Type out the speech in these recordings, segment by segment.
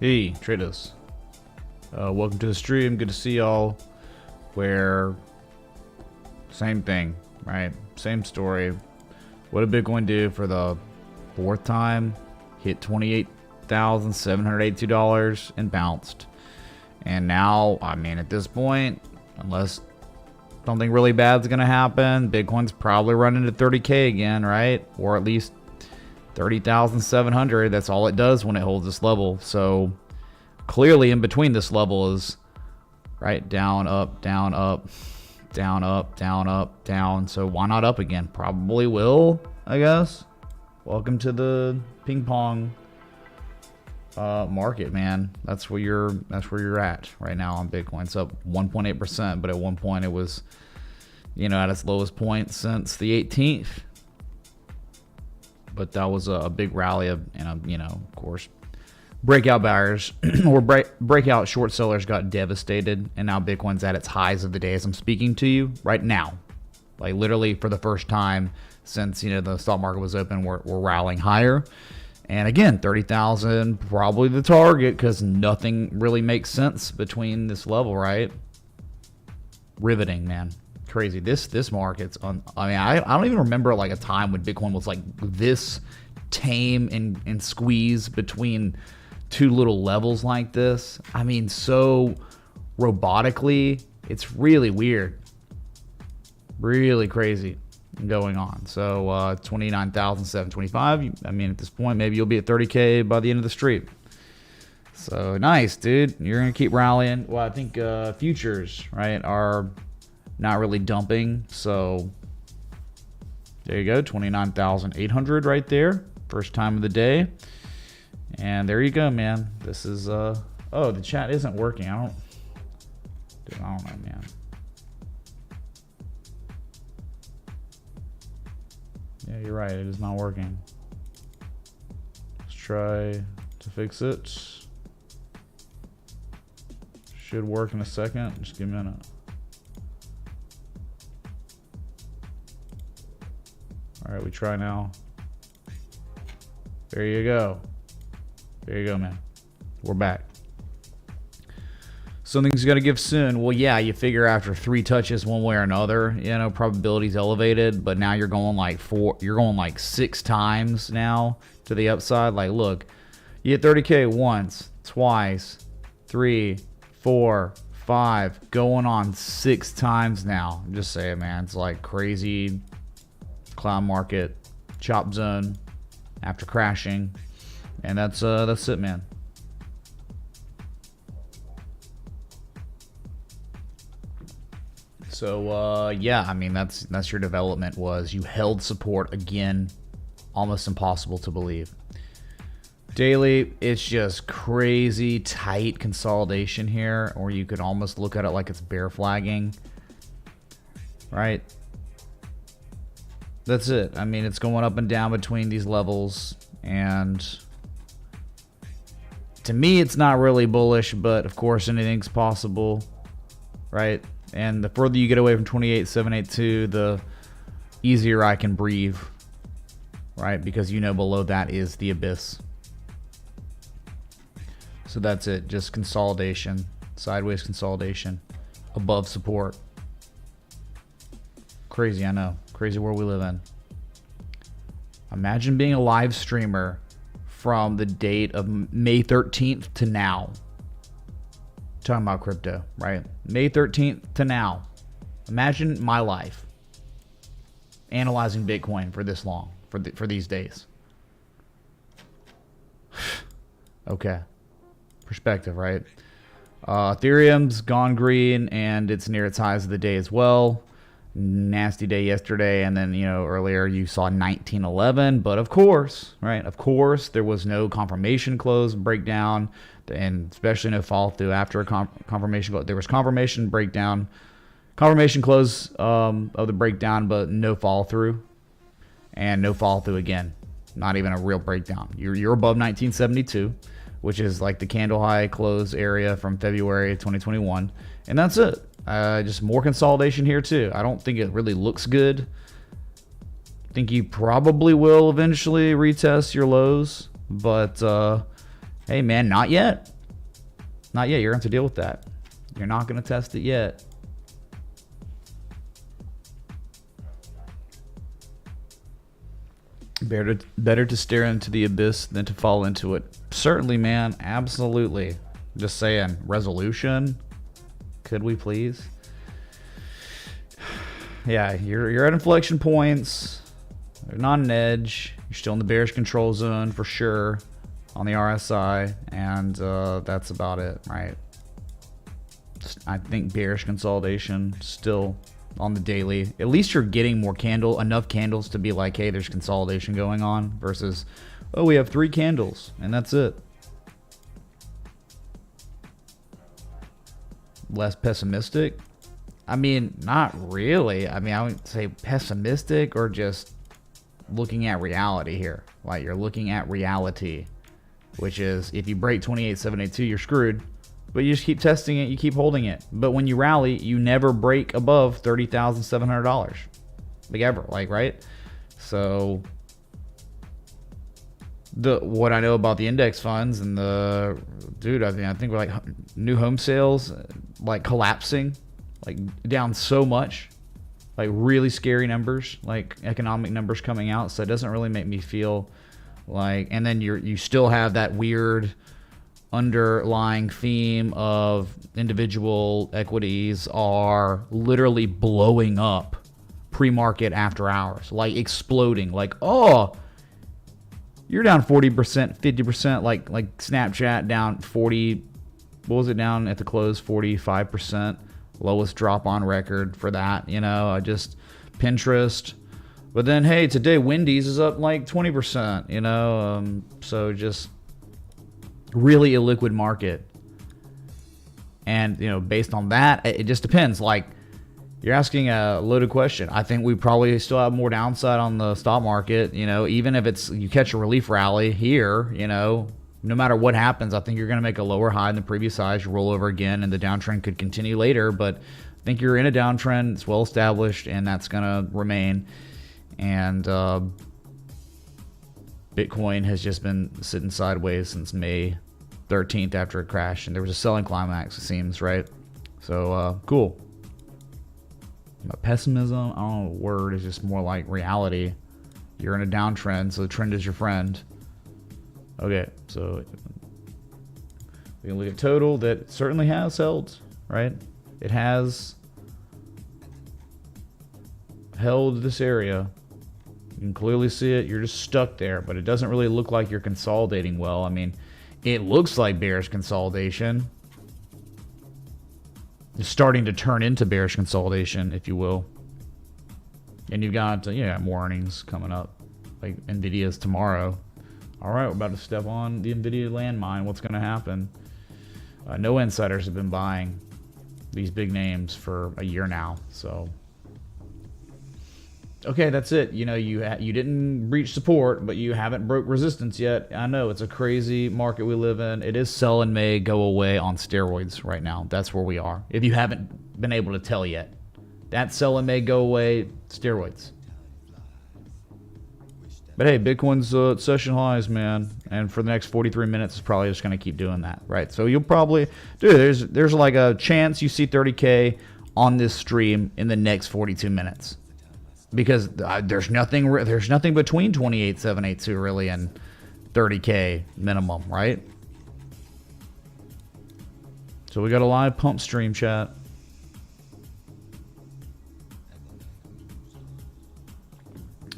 Hey, traders. Welcome to the stream. Good to see y'all. Where, same thing, right? Same story. What did Bitcoin do for the fourth time? Hit $28,782 and bounced. And now, I mean, at this point, unless something really bad is going to happen, Bitcoin's probably running to 30K again, right? Or at least 30,700. That's all it does when it holds this level. So clearly in between this level is right down, up, down, up, down, up, down, up, down. So why not up again? Probably will, I guess. Welcome to the ping pong market, man. That's where you're at right now on Bitcoin. It's up 1.8%, but at one point it was, at its lowest point since the 18th. But that was a big rally of, of course, breakout buyers or breakout short sellers got devastated, and now Bitcoin's at its highs of the day as I'm speaking to you right now. Like literally for the first time since, the stock market was open, we're rallying higher. And again, 30,000 probably the target because nothing really makes sense between this level, right? Riveting, man. Crazy. This market's on. I mean, I don't even remember like a time when Bitcoin was like this tame and squeeze between two little levels like this. I mean, so robotically, it's really weird, really crazy going on. So 29,725. I mean, at this point, maybe you'll be at 30K by the end of the street. So nice, dude. You're gonna keep rallying. Well, I think futures, right, are not really dumping, so there you go, 29,800 right there, first time of the day. And there you go, man. This is oh, the chat isn't working. I don't know, man. Yeah, you're right, it is not working. Let's try to fix it. Should work in a second. Just give me a minute. All right, we try now. There you go. There you go, man. We're back. Something's got to give soon. Well, yeah, you figure after 3 touches one way or another, probability's elevated, but now you're going like 6 times now to the upside. Like, look, you hit 30K once, twice, 3, 4, 5, going on 6 times now. I'm just saying, man, it's like crazy. Clown market, chop zone after crashing, and that's it, man. So yeah, I mean that's your development. Was you held support again, almost impossible to believe. Daily, it's just crazy tight consolidation here, or you could almost look at it like it's bear flagging, right? That's it. I mean, it's going up and down between these levels, and to me, it's not really bullish, but of course, anything's possible, right? And the further you get away from 28,782, the easier I can breathe, right? Because below that is the abyss. So that's it. Just consolidation, sideways consolidation, above support. Crazy, I know. Crazy world we live in. Imagine being a live streamer from the date of May 13th to now. Talking about crypto, right? May 13th to now. Imagine my life analyzing Bitcoin for this long, for these days. Okay. Perspective, right? Ethereum's gone green and it's near its highs of the day as well. Nasty day yesterday, and then earlier you saw 1911, but of course, right, there was no confirmation close breakdown, and especially no follow through after a confirmation close. There was confirmation close of the breakdown, but no follow through, and no follow through again. Not even a real breakdown. You're above 1972, which is like the candle high close area from February 2021, and that's it. Just more consolidation here too. I don't think it really looks good. I think you probably will eventually retest your lows, but hey man, not yet. Not yet. You're going to have to deal with that. You're not going to test it yet. Better to stare into the abyss than to fall into it. Certainly, man. Absolutely. Just saying. Resolution. Could we please? Yeah, you're at inflection points. They're not an edge. You're still in the bearish control zone for sure on the RSI, and that's about it, right? I think bearish consolidation still on the daily. At least you're getting enough candles to be like, hey, there's consolidation going on, versus, oh, we have 3 candles and that's it. Less pessimistic? I mean, not really. I mean, I would say pessimistic, or just looking at reality here. Like, you're looking at reality, which is if you break 28,782, you're screwed. But you just keep testing it, you keep holding it. But when you rally, you never break above $30,700. Like, ever. Like, right? So what I know about the index funds and I think we're like new home sales like collapsing, like down so much, like really scary numbers, like economic numbers coming out. So it doesn't really make me feel like, and then you still have that weird underlying theme of individual equities are literally blowing up pre-market after hours, like exploding, like, oh, you're down 40%, 50%, like Snapchat down 40, what was it down at the close? 45%, lowest drop on record for that, just Pinterest. But then, hey, today Wendy's is up like 20%, so just really illiquid market. And, based on that, it just depends. Like, you're asking a loaded question. I think we probably still have more downside on the stock market. Even if you catch a relief rally here, no matter what happens, I think you're going to make a lower high than the previous highs. You roll over again, and the downtrend could continue later. But I think you're in a downtrend. It's well established, and that's going to remain. And Bitcoin has just been sitting sideways since May 13th after it crashed, and there was a selling climax, it seems, right? So, cool. Pessimism, I don't know, the word is just more like reality. You're in a downtrend, so the trend is your friend. Okay, so we can look at total. That certainly has held, right? It has held this area. You can clearly see it. You're just stuck there, but it doesn't really look like you're consolidating well. I mean, it looks like bearish consolidation. It's starting to turn into bearish consolidation, if you will. And you've got more earnings coming up, like Nvidia's tomorrow. All right, we're about to step on the Nvidia landmine. What's going to happen? No insiders have been buying these big names for a year now. So, okay, that's it. You didn't reach support, but you haven't broke resistance yet. I know it's a crazy market we live in. It is sell and may go away on steroids right now. That's where we are. If you haven't been able to tell yet, that sell and may go away steroids. But hey, Bitcoin's at session highs, man, and for the next 43 minutes, it's probably just going to keep doing that, right? So you'll probably, there's like a chance you see 30K on this stream in the next 42 minutes. Because there's nothing between 28,782 really and 30K minimum, right? So we got a live pump stream, chat.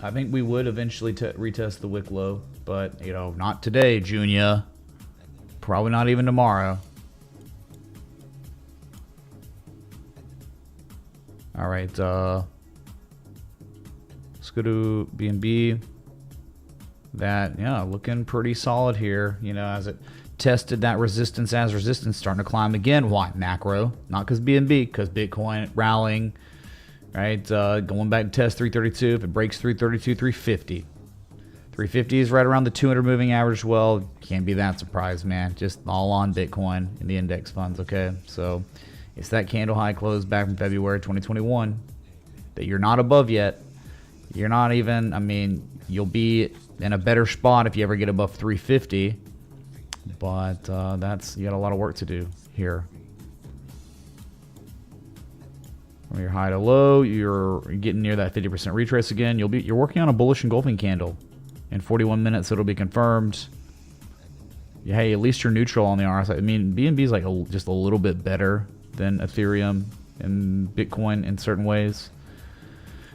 I think we would eventually retest the wick low, but not today, Junior. Probably not even tomorrow. All right, let's go to BNB. That, looking pretty solid here. As it tested that resistance starting to climb again. Why? Macro. Not because BNB, because Bitcoin rallying. Right? Going back to test 332. If it breaks 332, 350. 350 is right around the 200 moving average. Well, can't be that surprised, man. Just all on Bitcoin and the index funds, okay? So it's that candle high close back from February 2021 that you're not above yet. You're not even, you'll be in a better spot if you ever get above 350. But you got a lot of work to do here. From your high to low, you're getting near that 50% retrace again. You're working on a bullish engulfing candle. In 41 minutes, it'll be confirmed. Yeah, hey, at least you're neutral on the RSI. I mean, BNB is like just a little bit better than Ethereum and Bitcoin in certain ways.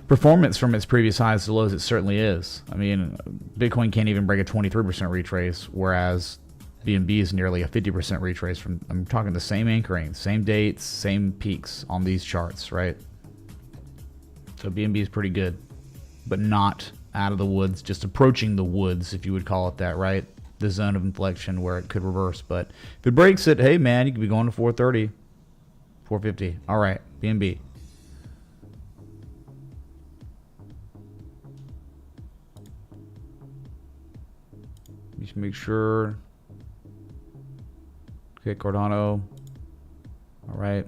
Performance from its previous highs to lows, it certainly is. I mean, Bitcoin can't even break a 23% retrace, whereas BNB is nearly a 50% retrace from, I'm talking the same anchoring, same dates, same peaks on these charts, right? So BNB is pretty good, but not out of the woods, just approaching the woods, if you would call it that, right? The zone of inflection where it could reverse. But if it breaks it, hey man, you could be going to 430, 450. All right, BNB. Just make sure. Okay, Cardano. All right.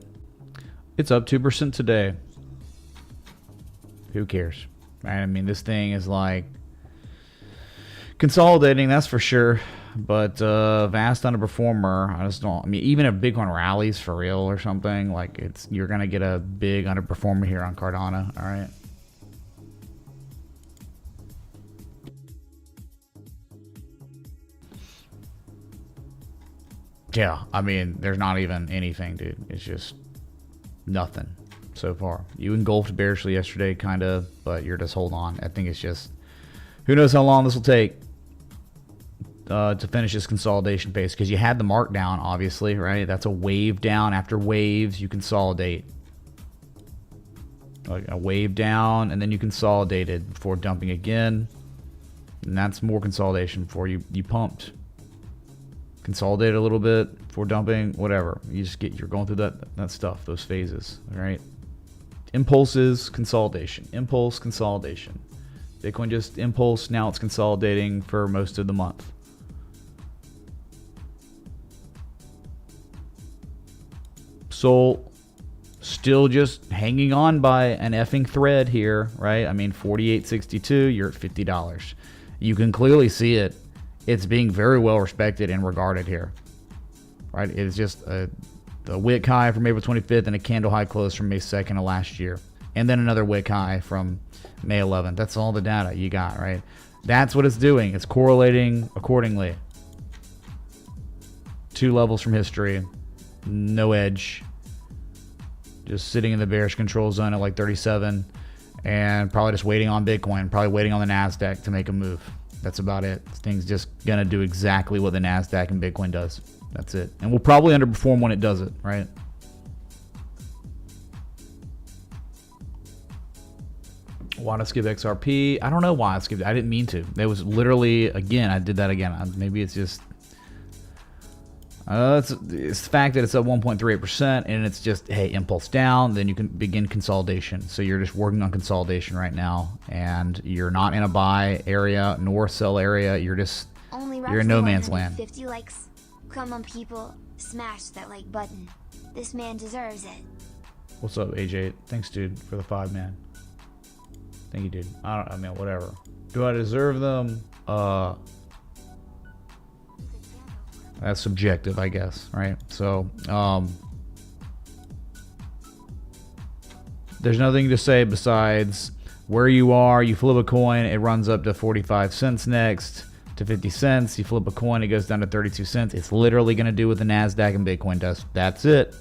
It's up 2% today. Who cares? Right? I mean, this thing is like consolidating, that's for sure. But vast underperformer. I just don't. I mean, even if Bitcoin rallies for real or something, like you're gonna get a big underperformer here on Cardano. All right. Yeah, I mean, there's not even anything, dude. It's just nothing so far. You engulfed bearishly yesterday, kind of, but you're just holding on. I think it's just, who knows how long this will take to finish this consolidation phase, because you had the markdown, obviously, right? That's a wave down. After waves, you consolidate. Like a wave down, and then you consolidated before dumping again. And that's more consolidation before you pumped. Consolidate a little bit before dumping, whatever. You're going through that stuff, those phases, all right? Impulses, consolidation. Impulse, consolidation. Bitcoin just impulse, now it's consolidating for most of the month. Sol still just hanging on by an effing thread here, right? I mean, 48.62, you're at $50. You can clearly see it. It's being very well respected and regarded here, right? It's just the wick high from April 25th and a candle high close from May 2nd of last year. And then another wick high from May 11th. That's all the data you got, right? That's what it's doing. It's correlating accordingly. 2 levels from history. No edge. Just sitting in the bearish control zone at like 37. And probably just waiting on Bitcoin. Probably waiting on the NASDAQ to make a move. That's about it. This thing's just going to do exactly what the NASDAQ and Bitcoin does. That's it. And we'll probably underperform when it does it, right? Why to skip XRP? I don't know why I skipped it. I didn't mean to. It was literally, again, I did that again. Maybe it's just... it's the fact that it's up 1.38% and it's just, hey, impulse down, then you can begin consolidation. So you're just working on consolidation right now, and you're not in a buy area nor sell area. You're just, you're in no man's land. 50 likes. Come on, people, smash that like button. This man deserves it. What's up, AJ? Thanks, dude, for the 5, man. Thank you, dude. I mean, whatever. Do I deserve them? That's subjective, I guess, right? So, there's nothing to say besides where you are. You flip a coin, it runs up to 45 cents next, to 50 cents. You flip a coin, it goes down to 32 cents. It's literally going to do what the NASDAQ and Bitcoin does. That's it.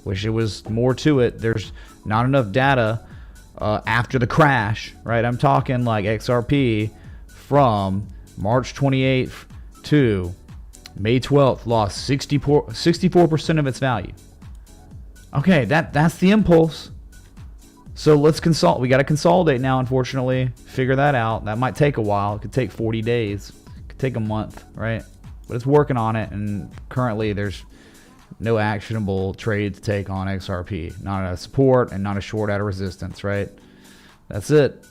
Wish it was more to it. There's not enough data after the crash, right? I'm talking like XRP from March 28th to May 12th lost 64% of its value. Okay, that's the impulse. So let's consult. We got to consolidate now, unfortunately. Figure that out. That might take a while. It could take 40 days. It could take a month, right? But it's working on it, and currently there's no actionable trade to take on XRP. Not a support and not a short out of resistance, right? That's it.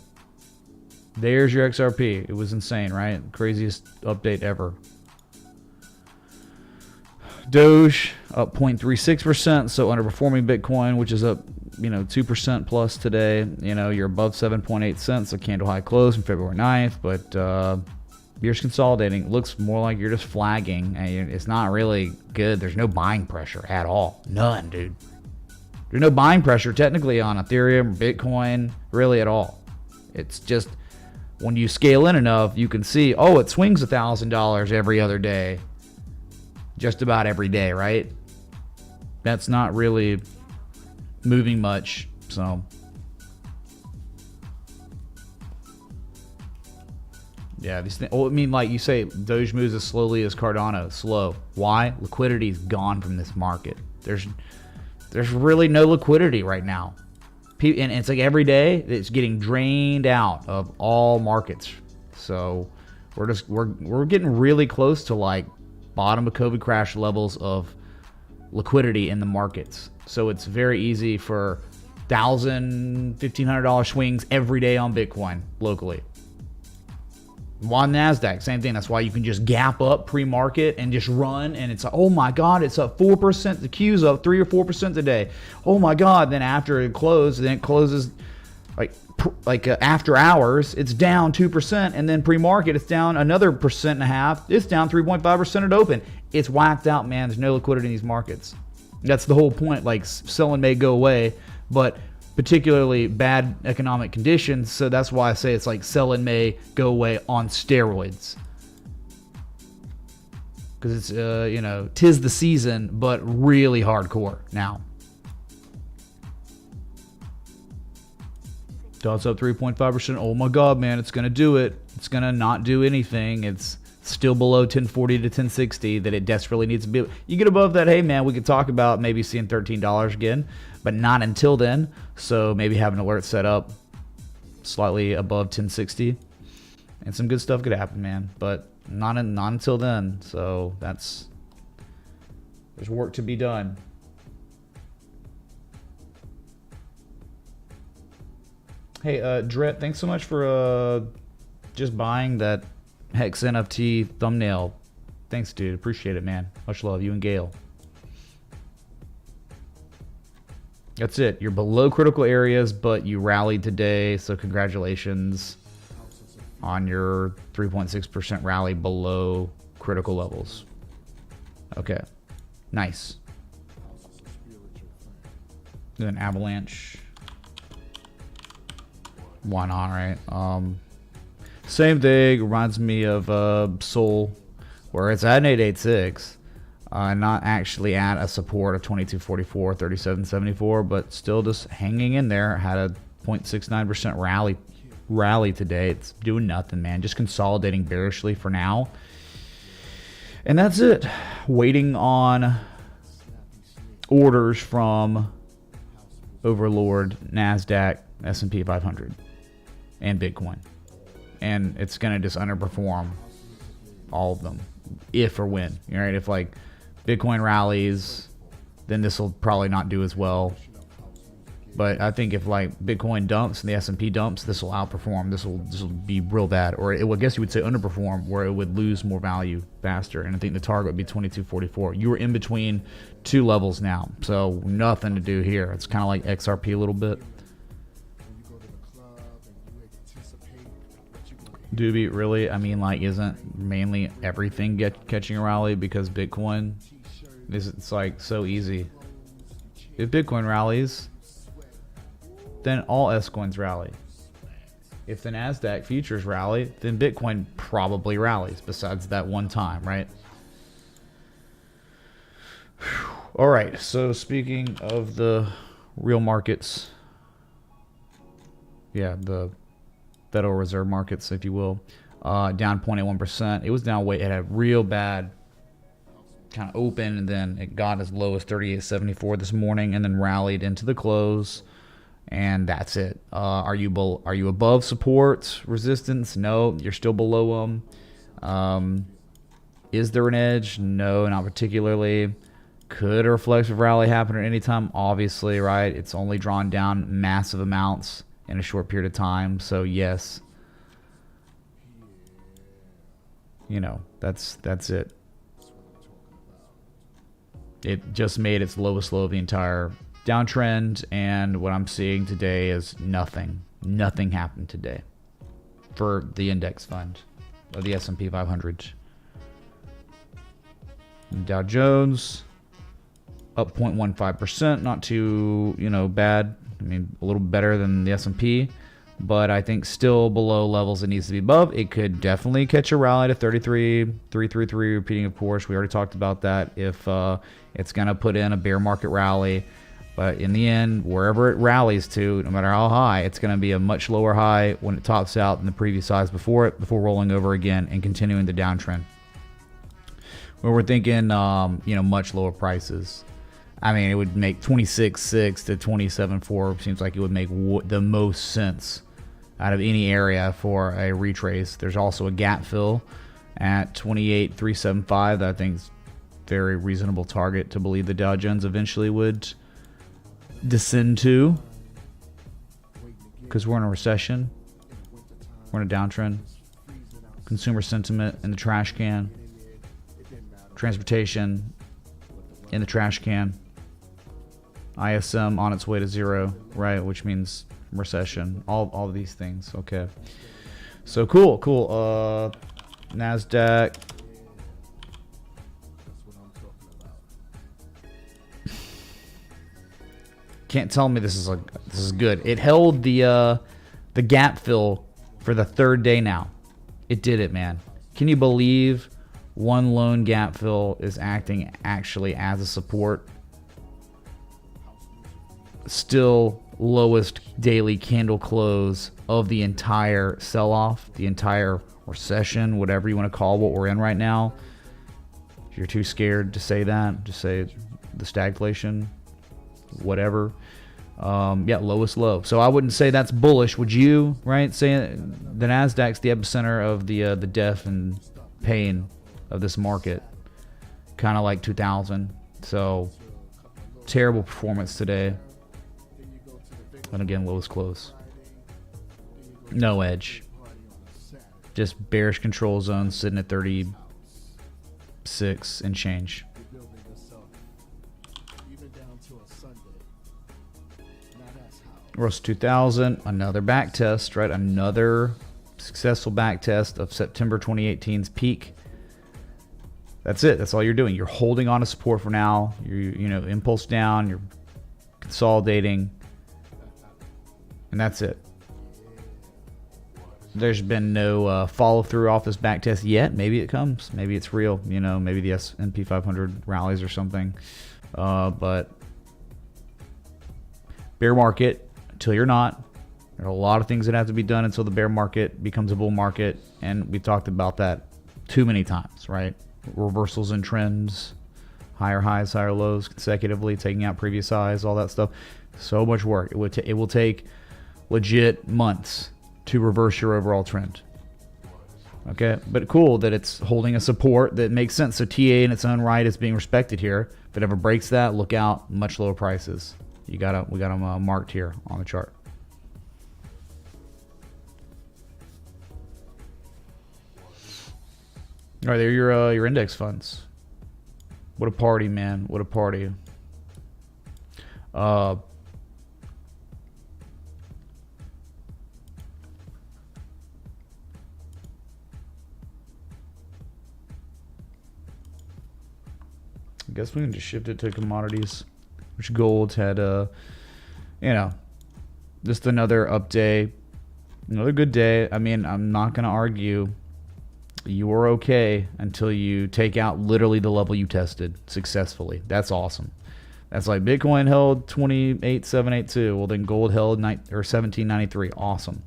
There's your XRP. It was insane, right? Craziest update ever. Doge up 0.36%, so underperforming Bitcoin, which is up, 2% plus today. You're above 7.8 cents, a candle high close from February 9th, but You're just consolidating. It looks more like you're just flagging. And it's not really good. There's no buying pressure at all. None, dude. There's no buying pressure technically on Ethereum, Bitcoin, really at all. It's just when you scale in enough, you can see, oh, it swings $1,000 every other day. Just about every day, right? That's not really moving much, so. Yeah, these things. Oh, I mean, like you say, Doge moves as slowly as Cardano. Slow. Why? Liquidity is gone from this market. There's really no liquidity right now. And it's like every day it's getting drained out of all markets. So we're getting really close to like bottom of COVID crash levels of liquidity in the markets. So it's very easy for $1,000, $1,500 swings every day on Bitcoin locally. On NASDAQ, same thing. That's why you can just gap up pre-market and just run, and it's like, oh my God, it's up 4%. The Q's up 3 or 4% today. Oh my God. Then after it closes, after hours, it's down 2%, and then pre-market, it's down another 1.5%. It's down 3.5% at open. It's whacked out, man. There's no liquidity in these markets. That's the whole point. Like, selling may go away, but particularly bad economic conditions, so that's why I say it's like selling may go away on steroids, because it's tis the season, but really hardcore now. Dots up 3.5%. Oh my God, man, it's gonna do it. It's gonna not do anything. It's still below 1040 to 1060 that it desperately needs to be. You get above that, hey man, we could talk about maybe seeing $13 again, but not until then. So maybe have an alert set up slightly above 1060, and some good stuff could happen, man. But not until then. So there's work to be done. Hey, Dret, thanks so much for just buying that Hex NFT thumbnail. Thanks, dude. Appreciate it, man. Much love. You and Gail. That's it. You're below critical areas, but you rallied today, so congratulations on your 3.6% rally below critical levels. Okay. Nice. An avalanche. Why not, right? Same thing. Reminds me of Sol, where it's at an 886. Not actually at a support of 2244, 3774, but still just hanging in there. Had a 0.69% rally today. It's doing nothing, man. Just consolidating bearishly for now. And that's it. Waiting on orders from Overlord, NASDAQ, S&P 500, and Bitcoin. And it's going to just underperform all of them, if or when. Right? If like Bitcoin rallies, then this will probably not do as well. But I think if like Bitcoin dumps and the S&P dumps, this will outperform. This will be real bad, or I guess you would say underperform, where it would lose more value faster. And I think the target would be 2244. You were in between two levels now, so nothing to do here. It's kind of like XRP a little bit. Doobie, really? I mean, like, isn't mainly everything catching a rally because Bitcoin? It's like so easy. If Bitcoin rallies, then all S coins rally. If the NASDAQ futures rally, then Bitcoin probably rallies, besides that one time, right? All right, so speaking of the real markets, yeah, the Federal Reserve markets, if you will, down 0.81%. It was down way. It had a real bad kind of open, and then it got as low as 38.74 this morning, and then rallied into the close, and that's it. Are you above support, resistance? No, you're still below them. Is there an edge? No, not particularly. Could a reflexive rally happen at any time? Obviously, right? It's only drawn down massive amounts in a short period of time, so yes, that's it. It just made its lowest low of the entire downtrend, and what I'm seeing today is nothing happened today for the index fund. of the S&P 500. Dow Jones up 0.15%, not too, bad. I mean, a little better than the S&P, but I think still below levels it needs to be above. It could definitely catch a rally to 33,333, repeating, of course. We already talked about that. If it's going to put in a bear market rally, but in the end, wherever it rallies to, no matter how high, it's going to be a much lower high when it tops out than the previous highs before it, before rolling over again and continuing the downtrend. Where we're thinking, much lower prices. I mean, it would make 26.6 to 27.4 seems like it would make the most sense out of any area for a retrace. There's also a gap fill at 28.375 that I think is very reasonable target to believe the Dow Jones eventually would descend to, because we're in a recession, we're in a downtrend. Consumer sentiment in the trash can, transportation in the trash can, ISM on its way to zero, right, which means recession, all of these things. Okay, so cool. NASDAQ, can't tell me this is good. It held the gap fill for the third day now. It did it, man. Can you believe one lone gap fill is acting actually as a support? Still lowest daily candle close of the entire sell-off, the entire recession, whatever you want to call what we're in right now. If you're too scared to say that, just say the stagflation, whatever. Lowest low. So I wouldn't say that's bullish, would you? Right? Saying the Nasdaq's the epicenter of the death and pain of this market, kind of like 2000. So terrible performance today. And again, lowest close. No edge. Just bearish control zone sitting at 36 and change. Russell 2000, another back test, right? Another successful back test of September 2018's peak. That's it. That's all you're doing. You're holding on to support for now. You're impulse down. You're consolidating. And that's it. There's been no follow through off this back test yet. Maybe it comes. Maybe it's real. Maybe the S&P 500 rallies or something. But bear market until you're not. There are a lot of things that have to be done until the bear market becomes a bull market. And we talked about that too many times, right? Reversals in trends, higher highs, higher lows consecutively, taking out previous highs, all that stuff. So much work. It will take legit months to reverse your overall trend. Okay, but cool that it's holding a support that makes sense. So TA in its own right is being respected here. If it ever breaks that, look out, much lower prices. We got them marked here on the chart. All right, there are your index funds. What a party, man! What a party. I guess we can just shift it to commodities, which gold had just another up day, another good day. I mean, I'm not going to argue you were okay until you take out literally the level you tested successfully. That's awesome. That's like Bitcoin held 28,782. Well, then gold held 1793. Awesome.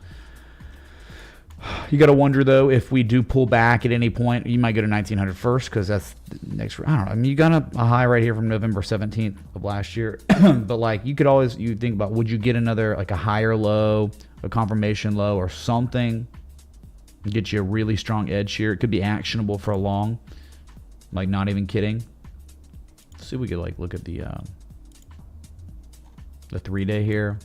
You got to wonder, though, if we do pull back at any point, you might go to 1900 first because that's next. I don't know. I mean, you got a high right here from November 17th of last year. But, like, you think about, would you get another, like, a higher low, a confirmation low or something, get you a really strong edge here? It could be actionable for a long, like, not even kidding. Let's see if we could, like, look at the 3-day here.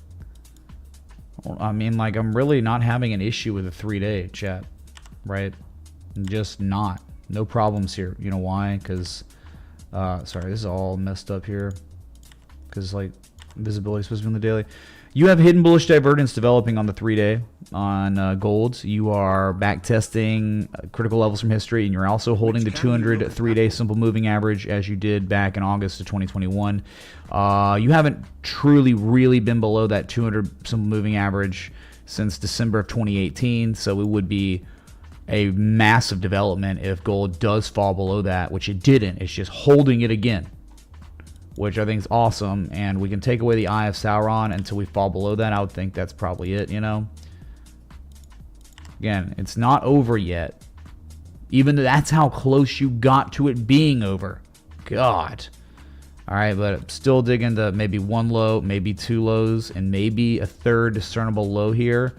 I mean, like, I'm really not having an issue with a 3-day, chat, right? Just not. No problems here. You know why? Because, sorry, this is all messed up here. Because, like, visibility is supposed to be on the daily. You have hidden bullish divergence developing on the 3-day on gold. You are back testing critical levels from history, and you're also holding the 200 3-day simple moving average as you did back in August of 2021. You haven't truly really been below that 200 simple moving average since December of 2018, so it would be a massive development if gold does fall below that, which it didn't. It's just holding it again, which I think is awesome. And we can take away the Eye of Sauron until we fall below that. I would think that's probably it, you know. Again, it's not over yet. Even though that's how close you got to it being over. God. All right, but still digging to maybe one low, maybe two lows, and maybe a third discernible low here.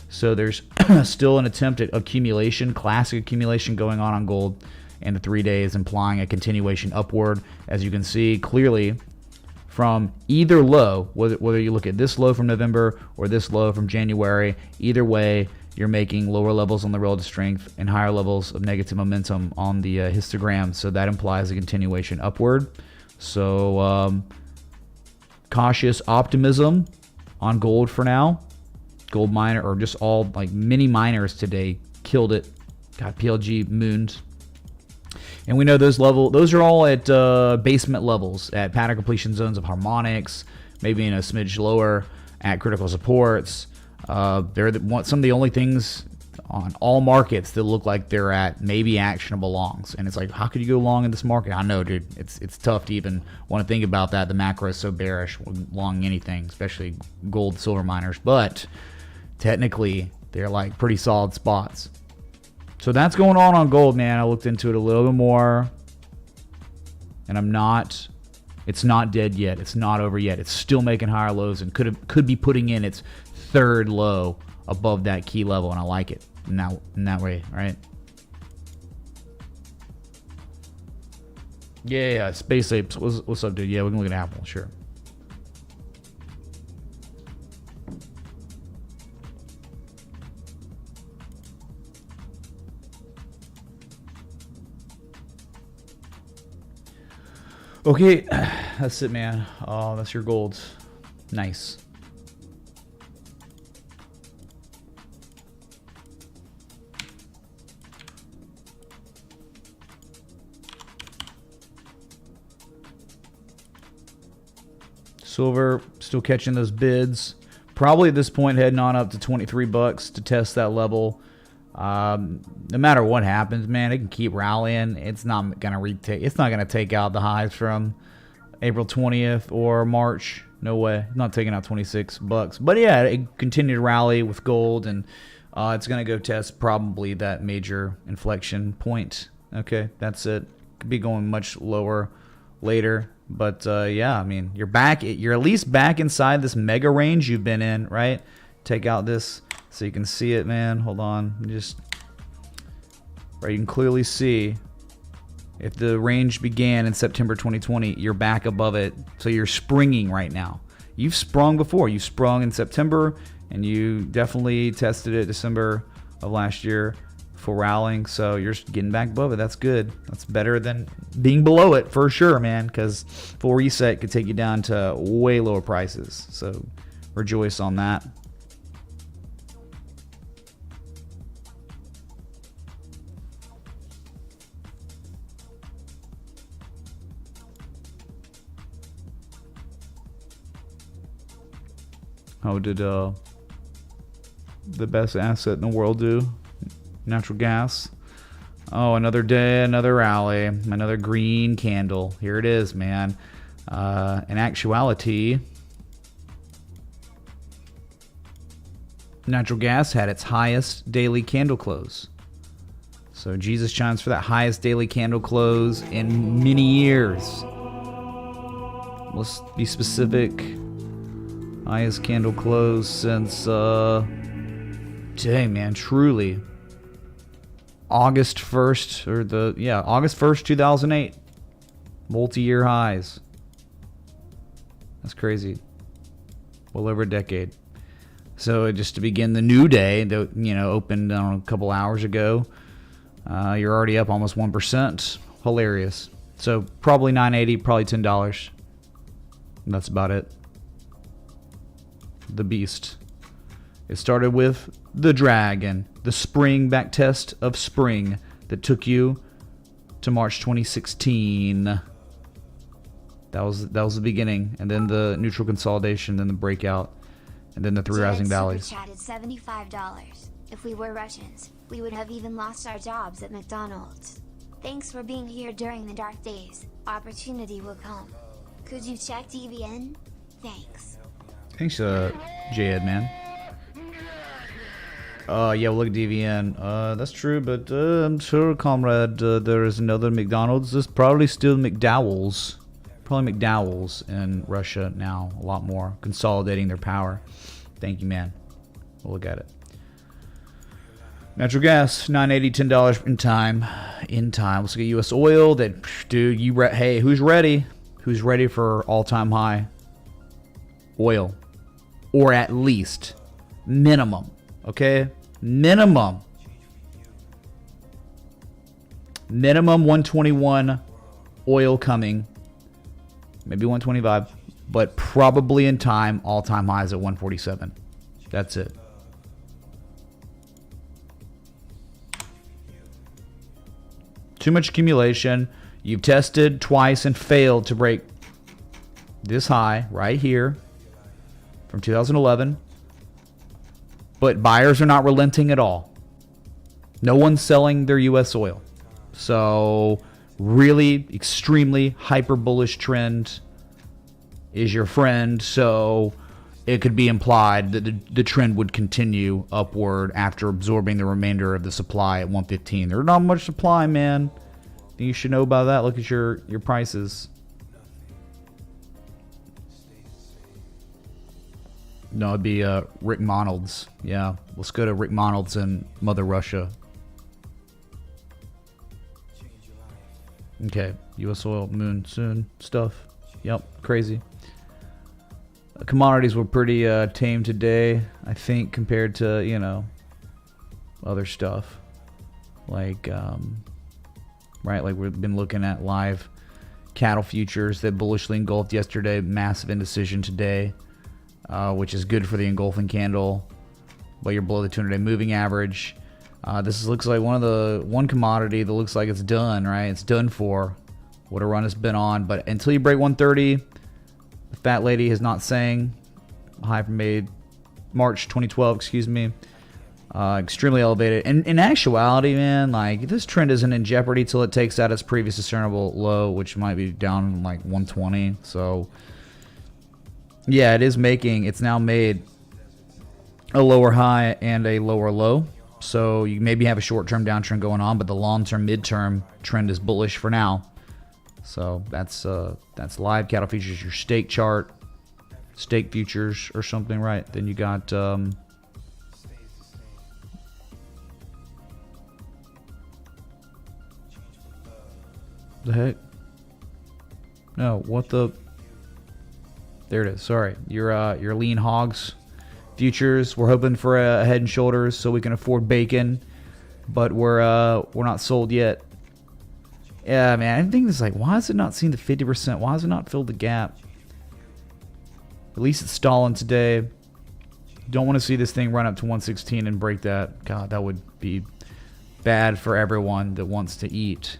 So there's still an attempt at accumulation, classic accumulation going on gold. And the 3 days implying a continuation upward, as you can see clearly from either low, whether you look at this low from November or this low from January, either way, you're making lower levels on the relative strength and higher levels of negative momentum on the histogram. So that implies a continuation upward. So cautious optimism on gold for now. Gold miner, or just all like mini miners today, killed it. Got PLG mooned. And we know those are all at basement levels, at pattern completion zones of harmonics, maybe in a smidge lower at critical supports. They're some of the only things on all markets that look like they're at maybe actionable longs. And it's like, how could you go long in this market? I know, dude. It's tough to even want to think about that. The macro is so bearish long anything, especially gold, silver miners. But technically, they're like pretty solid spots. So that's going on gold, man. I looked into it a little bit more, and it's not dead yet. It's not over yet. It's still making higher lows and could be putting in its third low above that key level, and I like it in that way, right? Yeah. Space Apes, what's up, dude? Yeah, we can look at Apple, sure. Okay, that's it, man. Oh, that's your gold. Nice. Silver, still catching those bids. Probably at this point heading on up to $23 to test that level. No matter what happens, man, it can keep rallying. It's not gonna take out the highs from April 20th or March. No way. Not taking out $26. But yeah, it continued to rally with gold, and it's gonna go test probably that major inflection point. Okay, that's it. Could be going much lower later. But yeah, I mean, you're back. You're at least back inside this mega range you've been in, right? Take out this so you can see it, man. Hold on. Just right, you can clearly see if the range began in September 2020, you're back above it. So you're springing right now. You've sprung before. You sprung in September, and you definitely tested it December of last year for rallying. So you're getting back above it. That's good. That's better than being below it for sure, man, because full reset could take you down to way lower prices. So rejoice on that. How did the best asset in the world do? Natural gas. Oh, another day, another rally, another green candle. Here it is, man. In actuality, natural gas had its highest daily candle close. So Jesus shines for that highest daily candle close in many years. Let's be specific. Highest candle close since, dang, man, truly. August 1st, August 1st, 2008. Multi-year highs. That's crazy. Well over a decade. So just to begin the new day, that opened a couple hours ago, you're already up almost 1%. Hilarious. So probably $9.80, probably $10. That's about it. the beast. It started with the dragon, the spring back test of spring that took you to March 2016. That was the beginning, and then the neutral consolidation, then the breakout, and then the three rising valleys. Chatted $75. If we were Russians, we would have even lost our jobs at McDonald's. Thanks for being here during the dark days. Opportunity will come. Could you check DVN? Thanks. Thanks, J-Ed, man. Yeah, we'll look at DVN. That's true, but I'm sure, comrade, there is another McDonald's. There's probably still McDowell's. Probably McDowell's in Russia now. A lot more. Consolidating their power. Thank you, man. We'll look at it. Natural gas, $9.80, $10 in time. Let's look at U.S. oil. That, dude, hey, who's ready? Who's ready for all-time high oil? Or at least minimum. Okay? Minimum 121 oil coming. Maybe 125. But probably in time, all-time highs at 147. That's it. Too much accumulation. You've tested twice and failed to break this high right here from 2011. But buyers are not relenting at all. No one's selling their U.S. oil. So really extremely hyper bullish trend is your friend. So it could be implied that the trend would continue upward after absorbing the remainder of the supply at 115. There's not much supply, man. You should know about that. Look at your prices. No, it'd be Rick Monalds. Yeah, let's go to Rick Monalds in Mother Russia. Okay, U.S. oil, moon, soon stuff. Yep, crazy. Commodities were pretty tame today, I think, compared to, other stuff. Like, right, like we've been looking at live cattle futures that bullishly engulfed yesterday. Massive indecision today, which is good for the engulfing candle. But you're below the 200-day moving average. This looks like one commodity that looks like it's done, right? It's done for what a run has been on. But until you break 130, the fat lady is not saying high from March 2012, excuse me. Extremely elevated. And in actuality, man, like this trend isn't in jeopardy till it takes out its previous discernible low, which might be down like 120. So yeah, it's now made a lower high and a lower low. So you maybe have a short-term downtrend going on, but the long-term, mid-term trend is bullish for now. So that's live cattle futures, your stake chart, stake futures or something, right? Then you got the heck? No, what the? There it is. Sorry, your lean hogs futures. We're hoping for a head and shoulders so we can afford bacon, but we're not sold yet. Yeah, man, I think it's like, why has it not seen the 50%? Why has it not filled the gap? At least it's stalling today. Don't want to see this thing run up to 116 and break that. God, that would be bad for everyone that wants to eat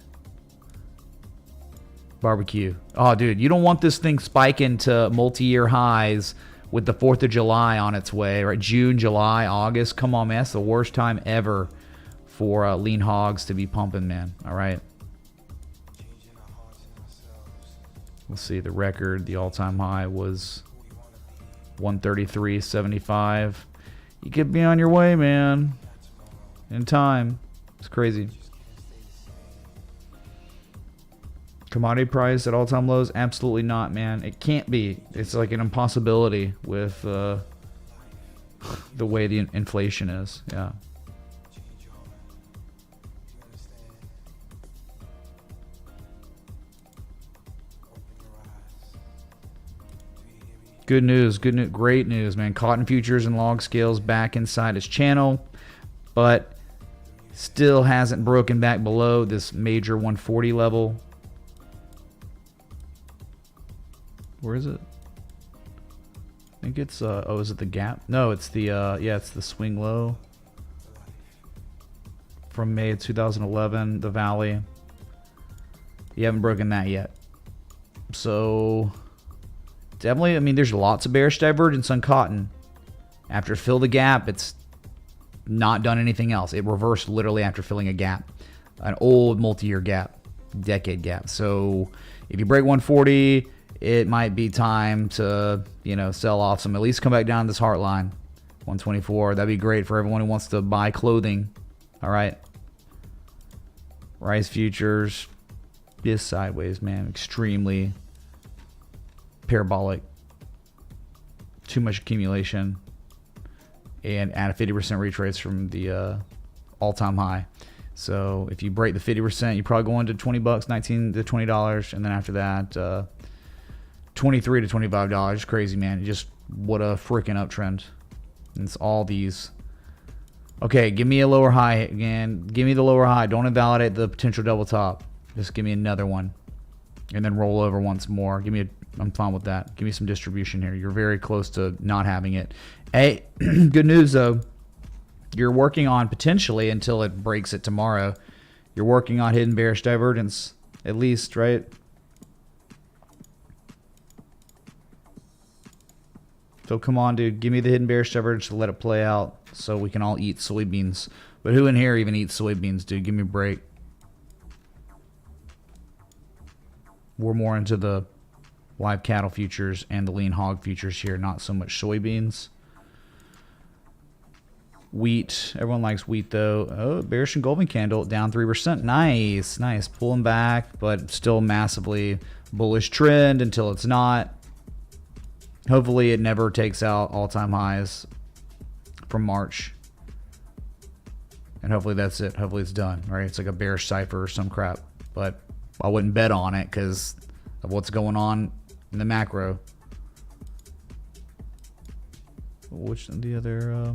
barbecue. Oh, dude, you don't want this thing spiking to multi-year highs with the 4th of July on its way, right? June, July, August. Come on, man. That's the worst time ever for lean hogs to be pumping, man. All right. Let's see. The record, the all-time high was 133.75. You could be on your way, man. In time. It's crazy. Commodity price at all-time lows? Absolutely not, man. It can't be. It's like an impossibility with the way the inflation is. Yeah. Good news. Good news. Great news, man. Cotton futures and log scales back inside its channel, but still hasn't broken back below this major 140 level. Where is it? think it's oh, is it the gap? No, it's the yeah, it's the swing low from May of 2011, the valley. You haven't broken that yet. So definitely, I mean, there's lots of bearish divergence on cotton. After fill the gap, it's not done anything else. It reversed literally after filling a gap, an old multi-year gap, decade gap. So if you break 140, it might be time to, you know, sell off some, at least come back down this heart line, 124. That'd be great for everyone who wants to buy clothing. All right. Rice futures is sideways, man. Extremely parabolic. Too much accumulation. And at a 50% retrace from the all-time high. So if you break the 50%, you probably go into $20, $19 to $20, and then after that, $23 to $25. Crazy, man. Just what a freaking uptrend. And it's all these. Okay, give me a lower high again. Give me the lower high. Don't invalidate the potential double top. Just give me another one, and then roll over once more. Give me a. I'm fine with that. Give me some distribution here. You're very close to not having it. Hey, good news though. You're working on potentially until it breaks it tomorrow. You're working on hidden bearish divergence, at least, right? So come on, dude. Give me the hidden bearish divergence to let it play out so we can all eat soybeans. But who in here even eats soybeans, dude? Give me a break. We're more into the live cattle futures and the lean hog futures here, not so much soybeans. Wheat, everyone likes wheat though. Oh, bearish engulfing candle down 3%. Nice, nice. Pulling back, but still massively bullish trend until it's not. Hopefully it never takes out all-time highs from March. And hopefully that's it. Hopefully it's done, right? It's like a bearish cipher or some crap. But I wouldn't bet on it because of what's going on in the macro. Which the other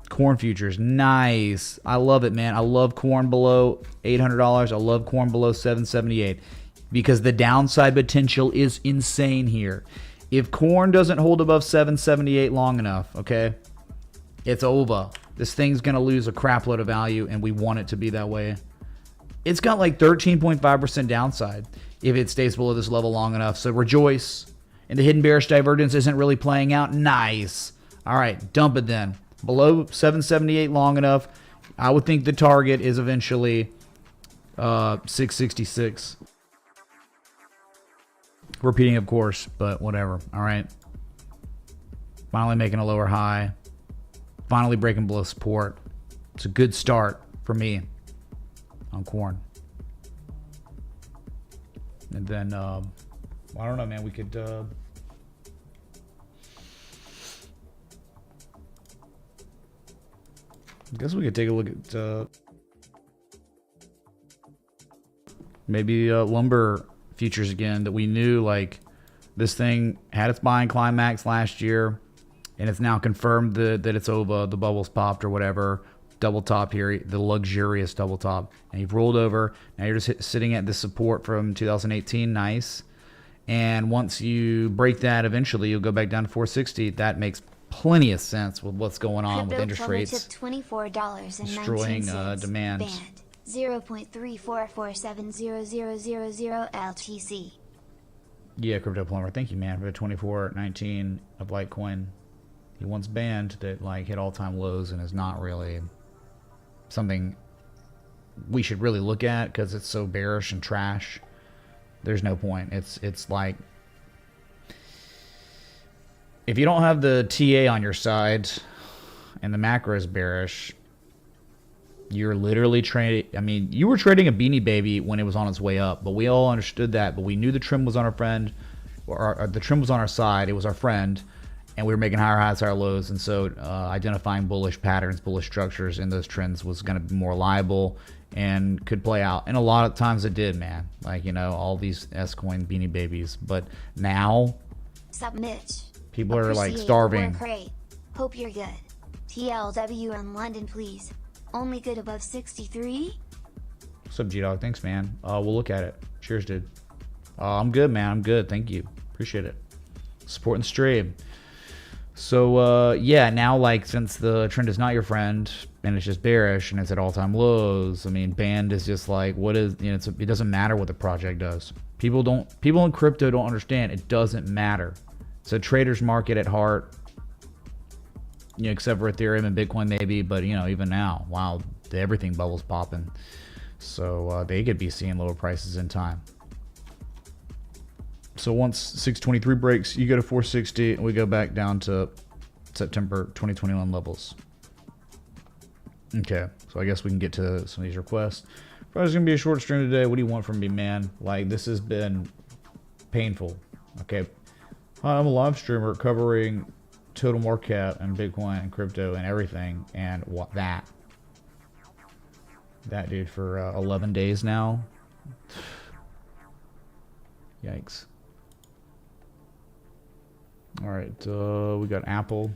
corn futures, nice. I love it, man. I love corn below $800. I love corn below $778 because the downside potential is insane here. If corn doesn't hold above $778 long enough, okay, it's over. This thing's gonna lose a crap load of value, and we want it to be that way. It's got like 13.5% downside if it stays below this level long enough. So rejoice. And the hidden bearish divergence isn't really playing out. Nice. All right, dump it then. Below 778 long enough. I would think the target is eventually 666. Repeating, of course, but whatever. All right. Finally making a lower high. Finally breaking below support. It's a good start for me on corn. And then, I don't know, man. We could... I guess we could take a look at maybe lumber futures again, that we knew like this thing had its buying climax last year, and it's now confirmed that it's over, the bubbles popped or whatever. Double top here, the luxurious double top, and you've rolled over. Now you're just sitting at the support from 2018. Nice. And once you break that, eventually you'll go back down to 460. That makes plenty of sense with what's going on with interest rates destroying demand. Band 0.3447000 LTC. Yeah, Crypto Plumber. Thank you, man, for the 2419 of Litecoin. He once banned that like hit all-time lows and is not really something we should really look at because it's so bearish and trash. There's no point. It's like if you don't have the TA on your side and the macro is bearish, you're literally trading. I mean, you were trading a Beanie Baby when it was on its way up, but we all understood that. But we knew the trim was on our friend, or the trim was on our side. It was our friend, and we were making higher highs, higher lows. And so identifying bullish patterns, bullish structures in those trends was going to be more reliable and could play out. And a lot of times it did, man. Like, you know, all these S-Coin Beanie Babies. But now, Sup, Mitch? People are like starving. Hope you're good. TLW in London, please. Only good above 63? What's up, G-Dog? Thanks, man. We'll look at it. Cheers, dude. I'm good, man. I'm good. Thank you. Appreciate it. Supporting the stream. So yeah, now like since the trend is not your friend and it's just bearish and it's at all-time lows, I mean, band is just like, what is, you know, it doesn't matter what the project does. People in crypto don't understand. It doesn't matter. It's a trader's market at heart. You know, except for Ethereum and Bitcoin maybe, but you know, even now, wow, everything bubbles popping. So they could be seeing lower prices in time. So once 623 breaks, you go to 460, and we go back down to September 2021 levels. Okay, so I guess we can get to some of these requests. Probably going to be a short stream today. What do you want from me, man? Like, this has been painful. Okay, hi, I'm a live streamer covering total market cap and Bitcoin and crypto and everything, and what that dude for 11 days now. Yikes. All right, we got Apple.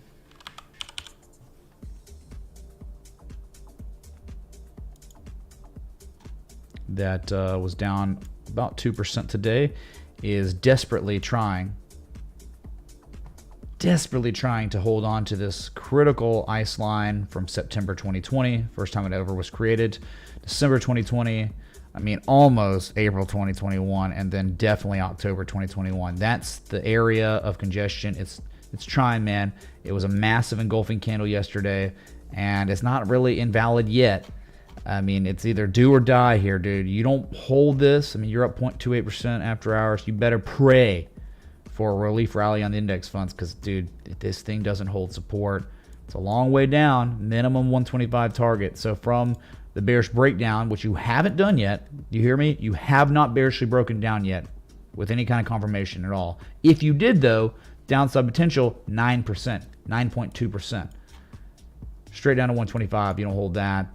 That was down about 2% today, is desperately trying to hold on to this critical ice line from September 2020, first time it ever was created, December 2020, I mean almost April 2021, and then definitely October 2021. That's the area of congestion. It's trying, man. It was a massive engulfing candle yesterday, and it's not really invalid yet. I mean, it's either do or die here, dude. You don't hold this. I mean, you're up 0.28% after hours. You better pray for a relief rally on the index funds because, dude, if this thing doesn't hold support, it's a long way down, minimum 125 target. So from the bearish breakdown, which you haven't done yet, you hear me? You have not bearishly broken down yet with any kind of confirmation at all. If you did, though, downside potential 9%, 9.2%. Straight down to 125, you don't hold that.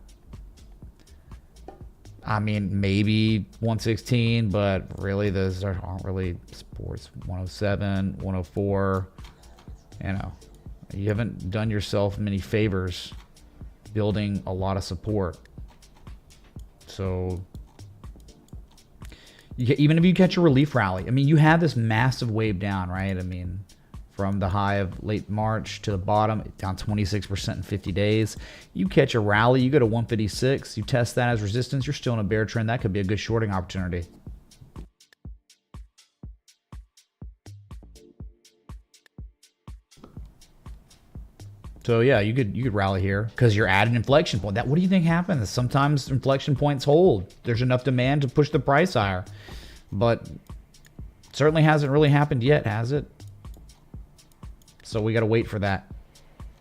I mean, maybe 116, but really those aren't really supports. 107, 104, you know. You haven't done yourself many favors building a lot of support. So even if you catch a relief rally, I mean, you have this massive wave down, right? I mean, from the high of late March to the bottom, down 26% in 50 days. You catch a rally, you go to 156, you test that as resistance, you're still in a bear trend. That could be a good shorting opportunity. So yeah, you could rally here because you're at an inflection point. What do you think happens? Sometimes inflection points hold. There's enough demand to push the price higher, but certainly hasn't really happened yet, has it? So we got to wait for that.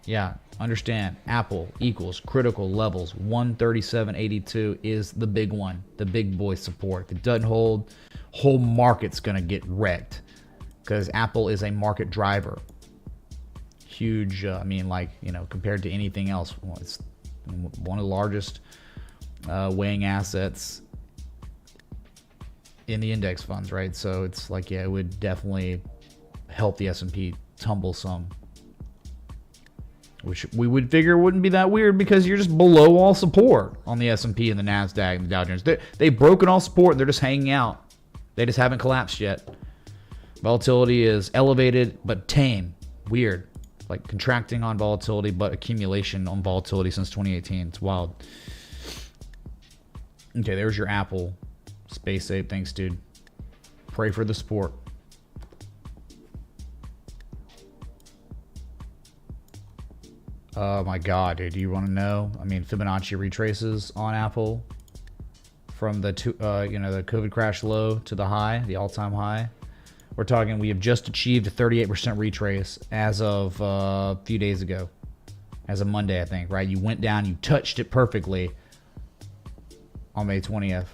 Yeah, understand. Apple equals critical levels. 137.82 is the big one, the big boy support. If it doesn't hold, whole market's gonna get wrecked because Apple is a market driver. Huge. I mean, like, you know, compared to anything else, it's one of the largest weighing assets in the index funds, right? So it's like, yeah, it would definitely help the S&P tumble some, which we would figure wouldn't be that weird because you're just below all support on the S&P and the NASDAQ and the Dow Jones. They've broken all support. They're just hanging out. They just haven't collapsed yet. Volatility is elevated but tame. Weird. Like contracting on volatility but accumulation on volatility since 2018. It's wild. Okay, there's your Apple. Space Ape. Thanks, dude. Pray for the support. Oh my God, dude! Do you want to know? I mean, Fibonacci retraces on Apple from the the COVID crash low to the high, the all-time high. We're talking. We have just achieved a 38% retrace as of a few days ago, as of Monday, I think. Right? You went down, you touched it perfectly on May 20th,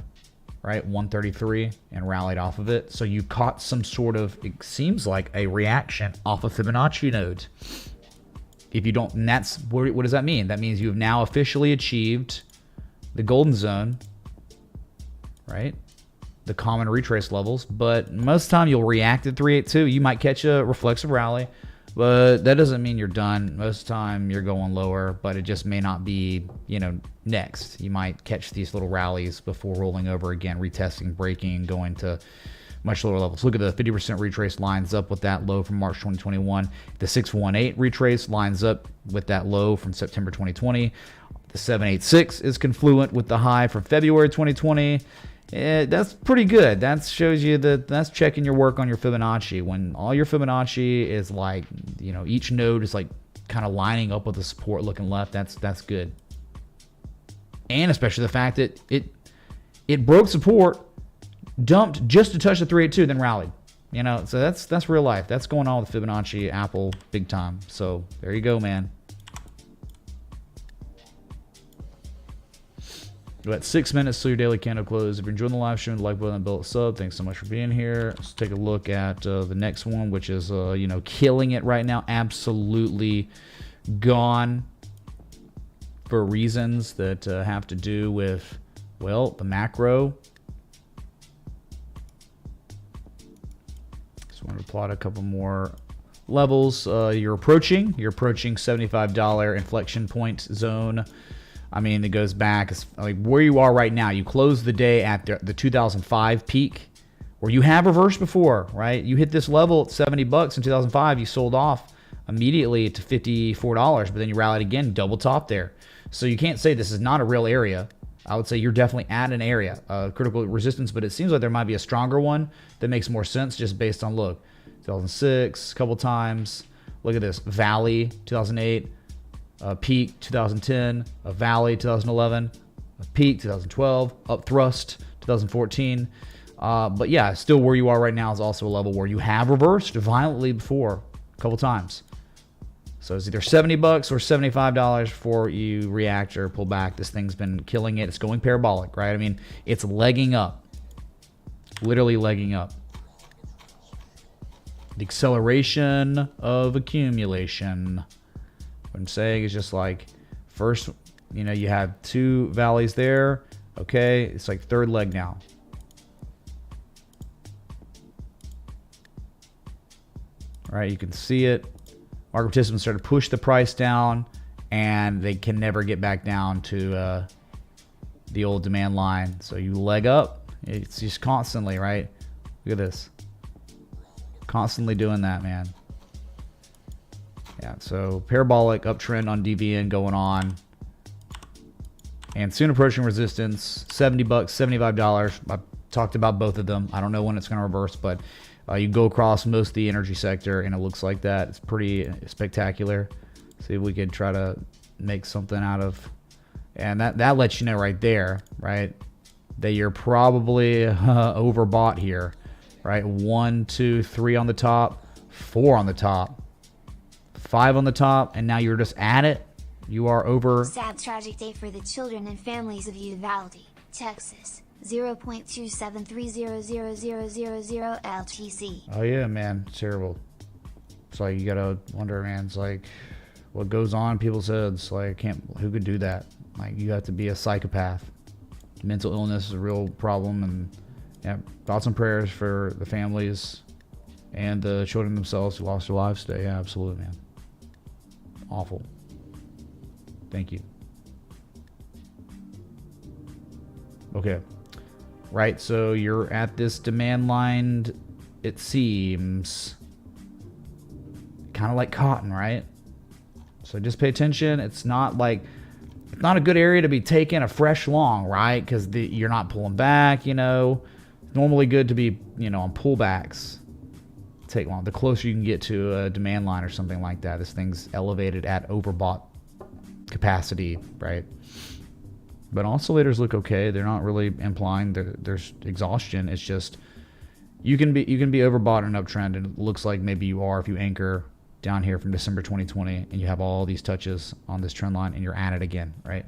right? 133 and rallied off of it. So you caught some sort of, it seems like a reaction off a Fibonacci node. If you don't, and that's, what does that mean? That means you have now officially achieved the golden zone, right? The common retrace levels, but most of the time you'll react at 382. You might catch a reflexive rally, but that doesn't mean you're done. Most of the time you're going lower, but it just may not be, next. You might catch these little rallies before rolling over again, retesting, breaking, going to much lower levels. Look at the 50% retrace lines up with that low from March 2021. The 618 retrace lines up with that low from September 2020. The 786 is confluent with the high from February 2020. That's pretty good. That shows you that that's checking your work on your Fibonacci. When all your Fibonacci is like, you know, each node is like kind of lining up with the support looking left, that's good. And especially the fact that it broke support, dumped just to touch the 382, then rallied. You know, so that's real life. That's going on with Fibonacci, Apple, big time. So there you go, man. We're at 6 minutes till your daily candle close. If you're enjoying the live stream, like button and build sub. Thanks so much for being here. Let's take a look at the next one, which is you know, killing it right now. Absolutely gone for reasons that have to do with, well, the macro. Just wanted to plot a couple more levels. You're approaching $75 inflection point zone. I mean, it goes back, it's like where you are right now. You close the day at the 2005 peak, where you have reversed before, right? You hit this level at $70 in 2005. You sold off immediately to $54, but then you rallied again, double top there. So you can't say this is not a real area. I would say you're definitely at an area, critical resistance, but it seems like there might be a stronger one that makes more sense just based on, look, 2006, a couple times. Look at this, Valley, 2008. Peak 2010, a valley 2011, a peak 2012, up thrust 2014. But yeah, still where you are right now is also a level where you have reversed violently before a couple times. So it's either $70 or $75 before you react or pull back. This thing's been killing it. It's going parabolic, right? I mean, it's legging up, literally legging up. The acceleration of accumulation. What I'm saying is just like, first, you know, you have two valleys there. Okay, it's like third leg now. All right, you can see it. Market participants start to push the price down, and they can never get back down to the old demand line. So you leg up. It's just constantly, right? Look at this. Constantly doing that, man. Yeah, so parabolic uptrend on DVN going on. And soon approaching resistance, $70, $75. I talked about both of them. I don't know when it's going to reverse, but you go across most of the energy sector, and it looks like that. It's pretty spectacular. See if we could try to make something out of... And that lets you know right there, right, that you're probably overbought here, right? 1, 2, 3 on the top, 4 on the top. 5 on the top, and now you're just at it. You are over. Sad tragic day for the children and families of Uvalde, Texas. 0.273000000 LTC. Oh yeah, man, it's terrible. It's like you gotta wonder, man. It's like what goes on in people's heads. Like, who could do that? Like, you have to be a psychopath. Mental illness is a real problem, and yeah, thoughts and prayers for the families and the children themselves who lost their lives today. Yeah, absolutely, man. Awful. Thank you. Okay. Right, so you're at this demand line, it seems. Kind of like cotton, right? So just pay attention. It's not a good area to be taking a fresh long, right? Because you're not pulling back, you know. Normally good to be, you know, on pullbacks. Take long. The closer you can get to a demand line or something like that, this thing's elevated at overbought capacity, right? But oscillators look okay. They're not really implying there's exhaustion. It's just you can be overbought in an uptrend, and it looks like maybe you are if you anchor down here from December 2020 and you have all these touches on this trend line and you're at it again, right?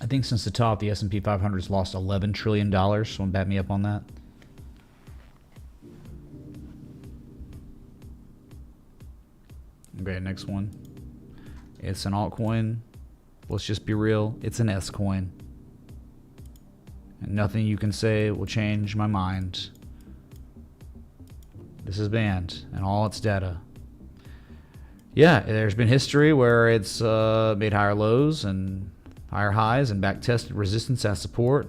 I think since the top, the S&P 500 has lost $11 trillion. Someone bat me up on that. Okay, next one. It's an altcoin. Let's just be real. It's an S coin. And nothing you can say will change my mind. This is banned and all its data. Yeah, there's been history where it's made higher lows and higher highs and back tested resistance as support,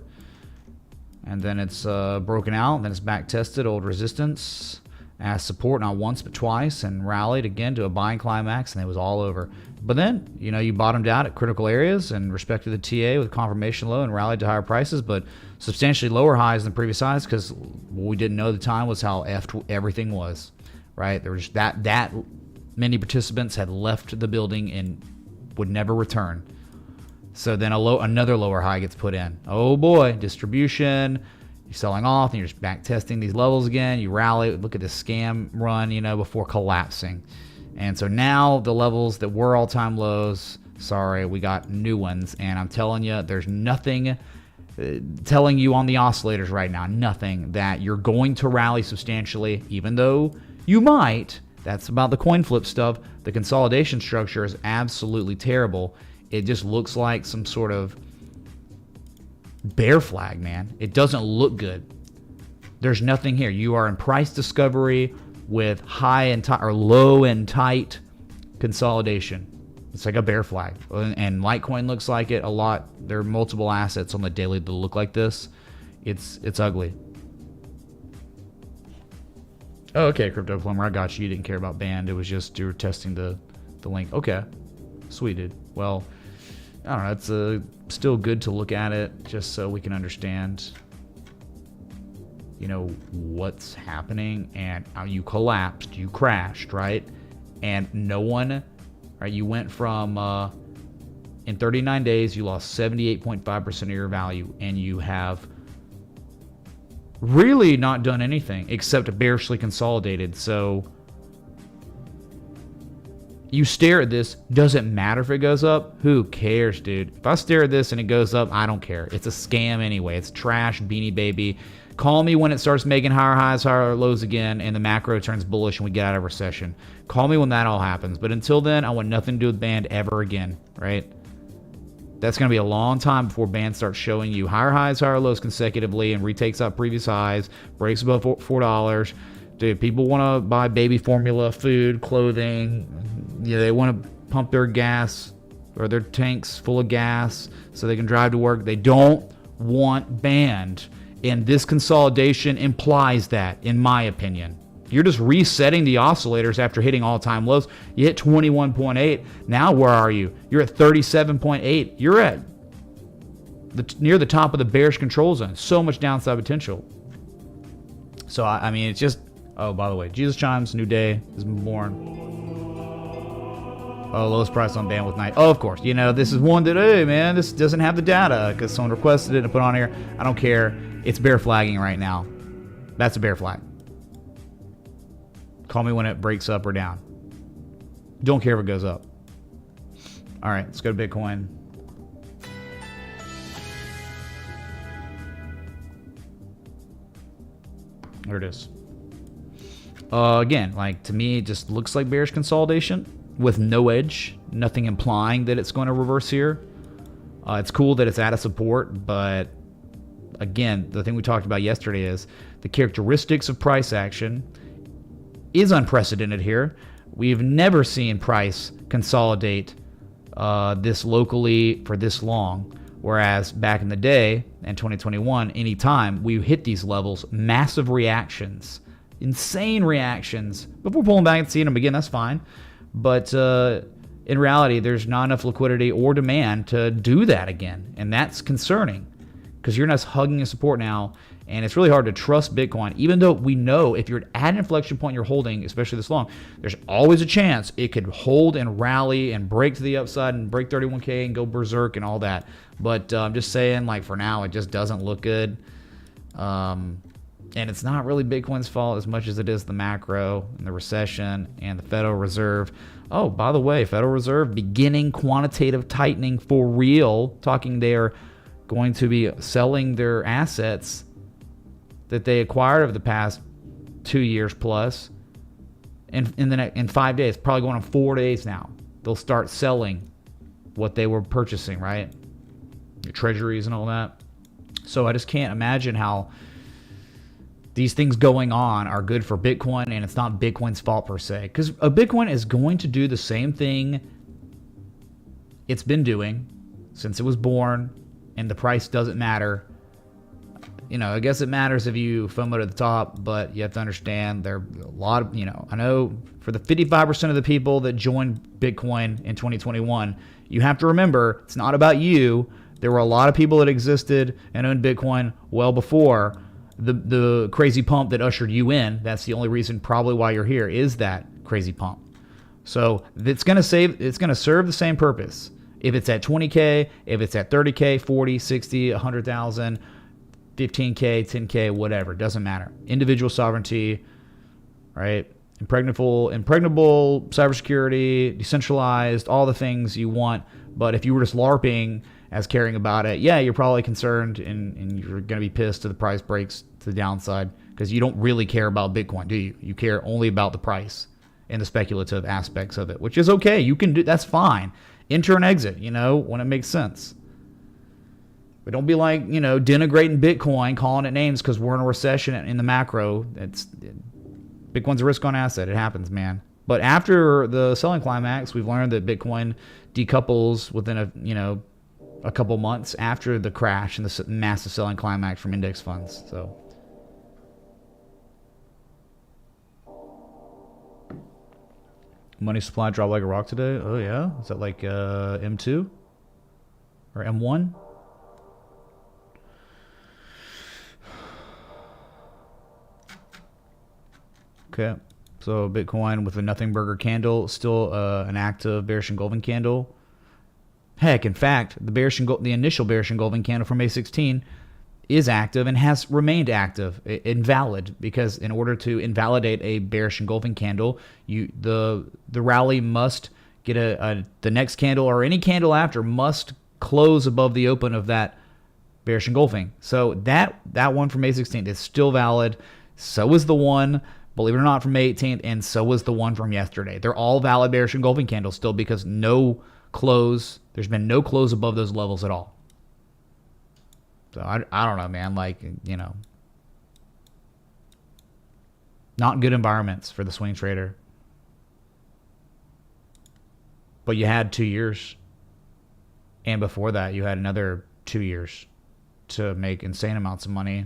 and then it's broken out, then it's back tested old resistance as support, not once but twice, and rallied again to a buying climax, and it was all over. But then, you bottomed out at critical areas and respected the TA with confirmation low and rallied to higher prices, but substantially lower highs than previous highs, because what we didn't know at the time was how effed everything was, right? There was that many participants had left the building and would never return. So then another lower high gets put in. Oh boy, distribution. You're selling off and you're just back testing these levels again. You rally, look at this scam run, before collapsing. And so now the levels that were all-time lows, sorry, we got new ones. And I'm telling you, there's nothing telling you on the oscillators right now, nothing that you're going to rally substantially, even though you might. That's about the coin flip stuff. The consolidation structure is absolutely terrible. It just looks like some sort of bear flag, man. It doesn't look good. There's nothing here. You are in price discovery with high and tight or low and tight consolidation. It's like a bear flag. And Litecoin looks like it a lot. There are multiple assets on the daily that look like this. It's ugly. Oh, okay, Crypto Plumber, I got you. You didn't care about band. It was just you were testing the link. Okay, sweet, dude. Well, I don't know. It's still good to look at it just so we can understand, what's happening. And you collapsed, you crashed, right? And no one, right? You went from in 39 days, you lost 78.5% of your value, and you have really not done anything except bearishly consolidated. So you stare at this, doesn't matter if it goes up. Who cares, dude? If I stare at this and it goes up, I don't care. It's a scam anyway. It's trash, Beanie Baby. Call me when it starts making higher highs, higher lows again, and the macro turns bullish and we get out of recession. Call me when that all happens. But until then, I want nothing to do with band ever again, right? That's going to be a long time before band starts showing you higher highs, higher lows consecutively and retakes out previous highs, breaks above $4. Dude, people want to buy baby formula, food, clothing. They want to pump their gas or their tanks full of gas so they can drive to work. They don't want band. And this consolidation implies that, in my opinion. You're just resetting the oscillators after hitting all-time lows. You hit 21.8. Now where are you? You're at 37.8. You're at near the top of the bearish control zone. So much downside potential. So, I mean, it's just... Oh, by the way, Jesus chimes, new day is born. Oh, lowest price on bandwidth night. Oh, of course. This is one that, hey, man, this doesn't have the data because someone requested it and put on here. I don't care. It's bear flagging right now. That's a bear flag. Call me when it breaks up or down. Don't care if it goes up. All right, let's go to Bitcoin. There it is. Again, to me, it just looks like bearish consolidation with no edge, nothing implying that it's going to reverse here. It's cool that it's at a support, but again, the thing we talked about yesterday is the characteristics of price action is unprecedented here. We've never seen price consolidate this locally for this long, whereas back in the day, in 2021, anytime we hit these levels, massive reactions, insane reactions. Before pulling back and seeing them again, that's fine. But in reality, there's not enough liquidity or demand to do that again. And that's concerning because you're not hugging a support now. And it's really hard to trust Bitcoin, even though we know if you're at an inflection point you're holding, especially this long, there's always a chance it could hold and rally and break to the upside and break 31K and go berserk and all that. But I'm just saying, for now, it just doesn't look good. And it's not really Bitcoin's fault as much as it is the macro and the recession and the Federal Reserve. Oh, by the way, Federal Reserve beginning quantitative tightening for real, talking they're going to be selling their assets that they acquired over the past 2 years plus in 5 days, probably going on 4 days now. They'll start selling what they were purchasing, right? Your treasuries and all that. So I just can't imagine how these things going on are good for Bitcoin, and it's not Bitcoin's fault per se. Because a Bitcoin is going to do the same thing it's been doing since it was born, and the price doesn't matter. You know, I guess it matters if you FOMO to the top, but you have to understand there are a lot of, you know, I know for the 55% of the people that joined Bitcoin in 2021, you have to remember it's not about you. There were a lot of people that existed and owned Bitcoin well before the crazy pump that ushered you in. That's the only reason probably why you're here, is that crazy pump. So it's going to serve the same purpose. If it's at 20K, if it's at 30K, 40, 60, 100,000, 15K, 10K, whatever, doesn't matter. Individual sovereignty, right? Impregnable cybersecurity, decentralized, all the things you want. But if you were just LARPing as caring about it, yeah, you're probably concerned and you're going to be pissed if the price breaks to the downside, because you don't really care about Bitcoin, do you? You care only about the price and the speculative aspects of it, which is okay. You can do, that's fine. Enter and exit, you know, when it makes sense. But don't be like, you know, denigrating Bitcoin, calling it names because we're in a recession in the macro. Bitcoin's a risk-on asset. It happens, man. But after the selling climax, we've learned that Bitcoin decouples within a couple months after the crash and the massive selling climax from index funds. So money supply dropped like a rock today. Oh yeah, is that like M2 or M1? Okay, so Bitcoin with a nothing burger candle, still an active bearish engulfing candle. Heck, in fact, the initial bearish engulfing candle from May 16 is active and has remained active, invalid, because in order to invalidate a bearish engulfing candle, the rally must get the next candle or any candle after must close above the open of that bearish engulfing. So that one from May 16th is still valid. So is the one, believe it or not, from May 18th, and so was the one from yesterday. They're all valid bearish engulfing candles still, because there's been no close above those levels at all. So I don't know, man. Like, you know, not good environments for the swing trader. But you had 2 years. And before that, you had another 2 years to make insane amounts of money.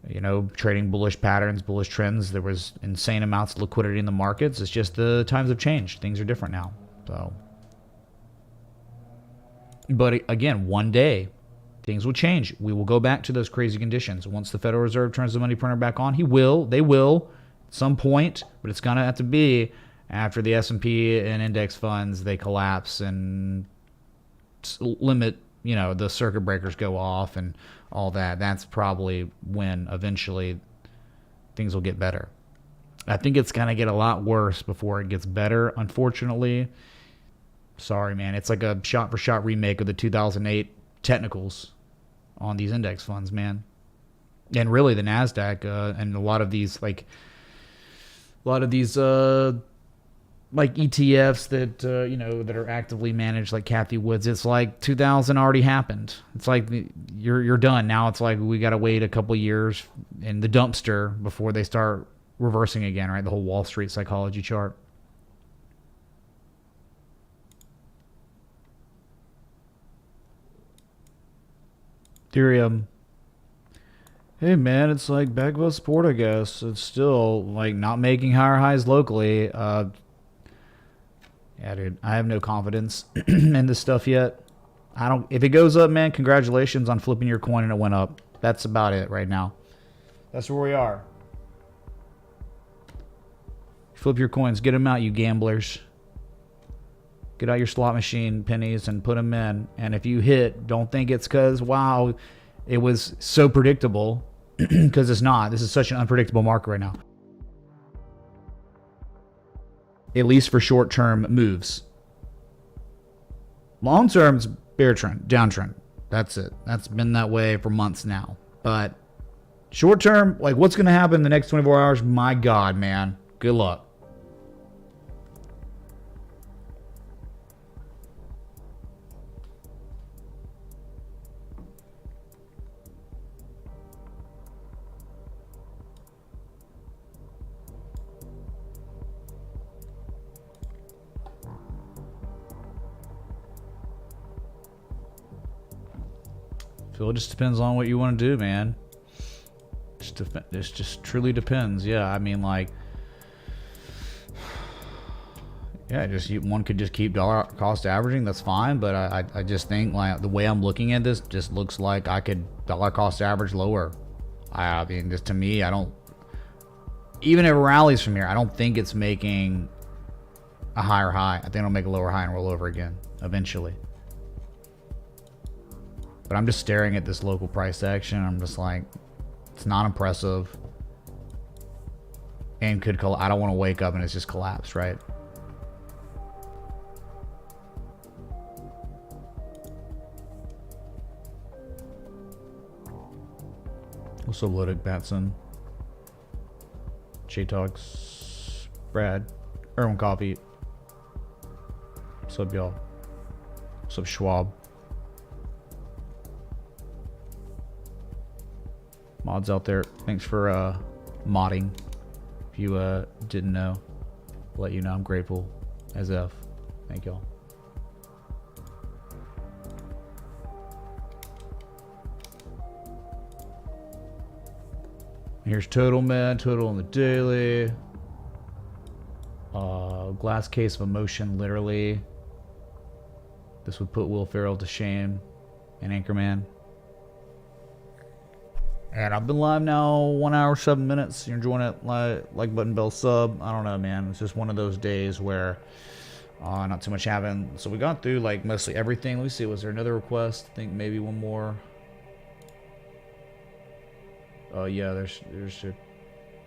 You know, trading bullish patterns, bullish trends. There was insane amounts of liquidity in the markets. It's just the times have changed. Things are different now. So, but again, one day things will change. We will go back to those crazy conditions. Once the Federal Reserve turns the money printer back on, they will at some point, but it's going to have to be after the S&P and index funds, they collapse and limit, you know, the circuit breakers go off and all that. That's probably when eventually things will get better. I think it's going to get a lot worse before it gets better, unfortunately. Sorry, man. It's like a shot-for-shot remake of the 2008 technicals on these index funds, man. And really the NASDAQ and a lot of these like ETFs that you know, that are actively managed, like Cathie Woods. It's like 2000 already happened. It's like you're done. Now it's like we got to wait a couple years in the dumpster before they start reversing again, right? The whole Wall Street psychology chart. Ethereum. Hey man, it's like back about sport, I guess. It's still like not making higher highs locally. Yeah, dude, I have no confidence in this stuff yet. If it goes up, man, congratulations on flipping your coin and it went up. That's about it right now. That's where we are. Flip your coins, get them out, you gamblers. Get out your slot machine pennies and put them in. And if you hit, don't think it's because, wow, it was so predictable. Because it's not. This is such an unpredictable market right now. At least for short-term moves. Long-term's bear trend, downtrend. That's it. That's been that way for months now. But short-term, like what's going to happen in the next 24 hours? My God, man. Good luck. So it just depends on what you want to do, man. It just truly depends. Yeah, I mean, like, yeah, one could just keep dollar cost averaging. That's fine, but I just think, like, the way I'm looking at this just looks like I could dollar cost average lower. I mean, just to me, I don't. Even if it rallies from here, I don't think it's making a higher high. I think it'll make a lower high and roll over again eventually. But I'm just staring at this local price action. I'm just like, it's not impressive. And I don't want to wake up and it's just collapsed, right? What's up, Ludwig Batson? J-Talks, Brad, Erwin Coffee. What's up, y'all? What's up, Schwab? Mods out there, thanks for modding. If you didn't know, I'll let you know I'm grateful as F. Thank y'all. Here's total, man. Total on the daily. Glass case of emotion, literally. This would put Will Ferrell to shame and Anchorman. And I've been live now 1 hour 7 minutes. You're enjoying it, like button, bell, sub. I don't know, man. It's just one of those days where not too much happened. So we got through like mostly everything. Let me see. Was there another request? I think maybe one more. Oh yeah, there's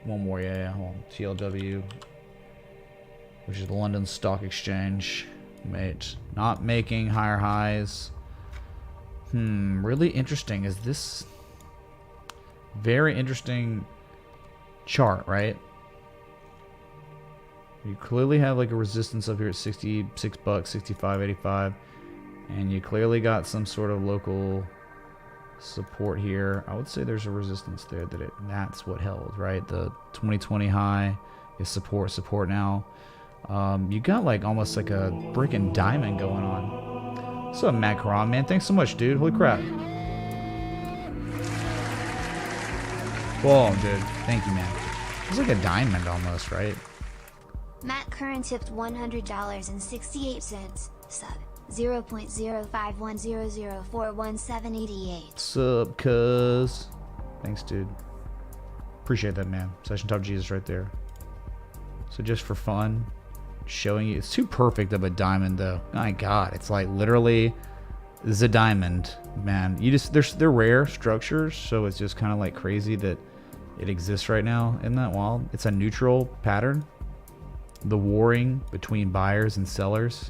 one more. Yeah. Hold on. TLW, which is the London Stock Exchange. Mate, not making higher highs. Really interesting. Is this very interesting chart, right? You clearly have like a resistance up here at 66 bucks, 65.85, and you clearly got some sort of local support here. I would say there's a resistance there that's what held, right? The 2020 high is support now. You got like almost like a freaking diamond going on. What's up, Matt Karam, man? Thanks so much, dude. Holy crap. Whoa, dude. Thank you, man. It's like a diamond almost, right? Matt Curran tipped $100.68. Sub 0.05100411788. What's up, cuz? Thanks, dude. Appreciate that, man. Session Top Jesus right there. So just for fun, showing you. It's too perfect of a diamond, though. My God, it's like literally is a diamond, man. They're rare structures, so it's just kind of like crazy that it exists right now. Isn't that wild? It's a neutral pattern. The warring between buyers and sellers.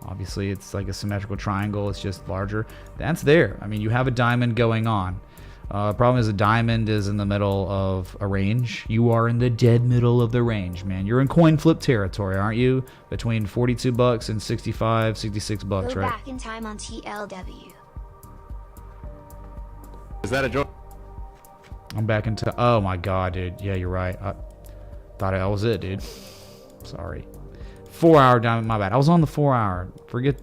Obviously, it's like a symmetrical triangle. It's just larger. That's there. I mean, you have a diamond going on. Problem is, a diamond is in the middle of a range. You are in the dead middle of the range, man. You're in coin flip territory, aren't you? Between 42 bucks and 65, 66 bucks, Go right? back in time on TLW. Is that a joke? I'm back into. Oh my God, dude. Yeah, you're right. I thought that was it, dude. Sorry. 4 hour diamond. My bad. I was on the 4 hour. Forget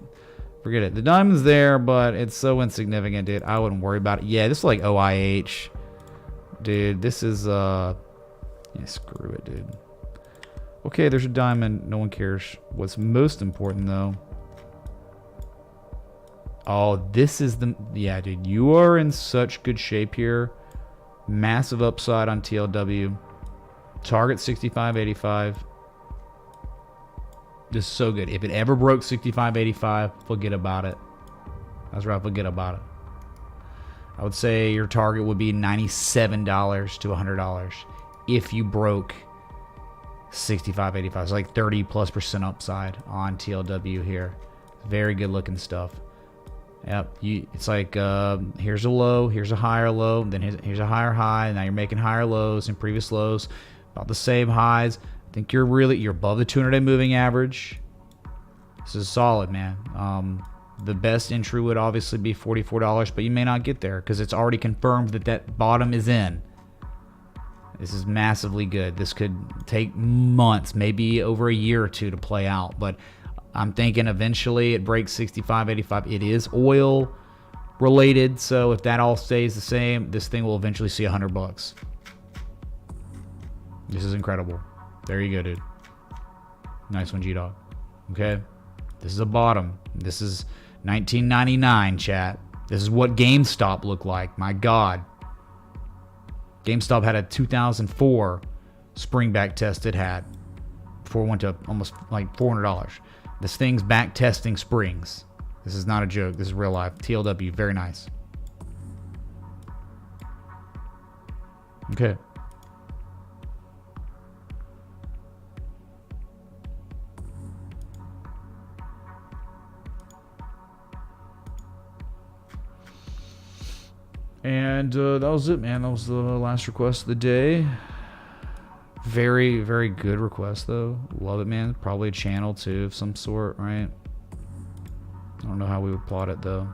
it. The diamond's there, but it's so insignificant, dude. I wouldn't worry about it. Yeah, this is like OIH, dude. This is yeah, screw it, dude. Okay, there's a diamond. No one cares. What's most important though? Oh, this is the yeah, dude. You are in such good shape here. Massive upside on TLW. Target 65.85. This is so good. If it ever broke 65.85, forget about it. That's right, forget about it. I would say your target would be $97 to $100 if you broke 65.85. It's like 30+% upside on TLW here. Very good looking stuff. Yep, it's like here's a low, here's a higher low, then here's a higher high. Now you're making higher lows and previous lows, about the same highs. I think you're above the 200-day moving average. This is solid, man. The best entry would obviously be $44, but you may not get there because it's already confirmed that bottom is in. This is massively good. This could take months, maybe over a year or two to play out, but I'm thinking eventually it breaks 65.85. It is oil. related. So if that all stays the same, this thing will eventually see $100. This is incredible. There you go, dude. Nice one, G-Dog. Okay. This is a bottom. This is 1999, chat. This is what GameStop looked like. My God. GameStop had a 2004 spring back test it had. Before it went to almost like $400. This thing's back testing springs. This is not a joke. This is real life. TLW, very nice. Okay. And that was it, man. That was the last request of the day. Very, very good request, though. Love it, man. Probably a channel, too, of some sort, right? I don't know how we would plot it, though.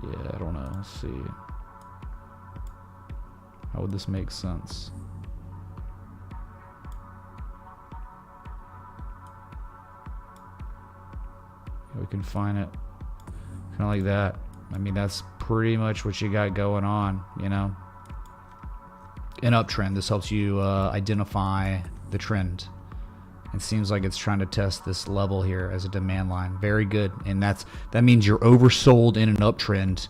Yeah, I don't know. Let's see. How would this make sense? We can find it kind of like that. I mean, that's pretty much what you got going on, you know? An uptrend. This helps you identify the trend. It seems like it's trying to test this level here as a demand line. Very good. And that means you're oversold in an uptrend.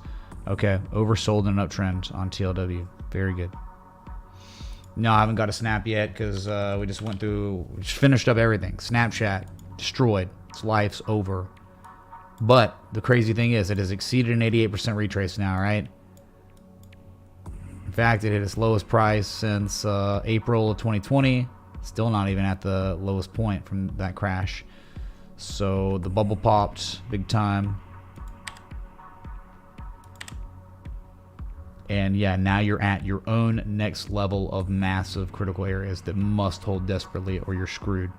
Okay, oversold in an uptrend on TLW. Very good. No, I haven't got a snap yet because we just finished up everything. Snapchat, destroyed. Its life's over. But the crazy thing is, it has exceeded an 88% retrace now, right? In fact, it hit its lowest price since April of 2020. Still not even at the lowest point from that crash. So the bubble popped big time. And yeah, now you're at your own next level of massive critical areas that must hold desperately or you're screwed.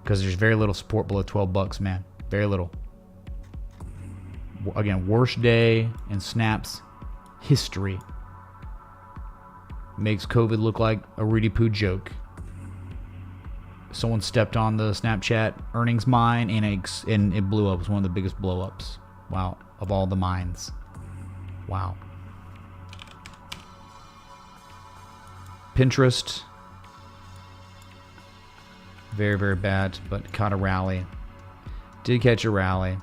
Because there's very little support below $12, man. Very little. Again, worst day in Snap's history. Makes COVID look like a Rudy Poo joke. Someone stepped on the Snapchat earnings mine and it blew up. It was one of the biggest blow-ups. Wow. Of all the mines. Wow. Pinterest. Very, very bad, but caught a rally. Did catch a rally.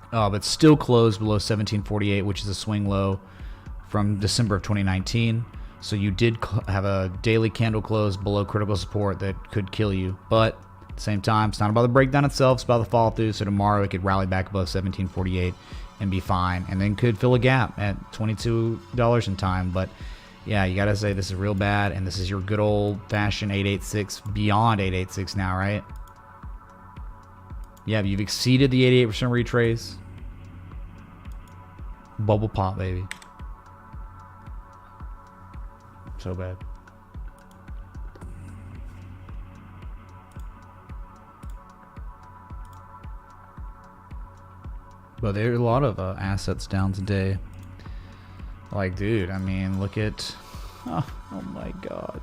But still closed below 1748, which is a swing low from December of 2019. So you did have a daily candle close below critical support that could kill you. But at the same time, it's not about the breakdown itself, it's about the fall through. So tomorrow it could rally back above 1748 and be fine. And then could fill a gap at $22 in time. But yeah, you got to say this is real bad. And this is your good old fashioned 886, beyond 886 now, right? Yeah, you've exceeded the 88% retrace. Bubble pop, baby. So bad. But there are a lot of assets down today. Like, dude, I mean, look at... Oh my God.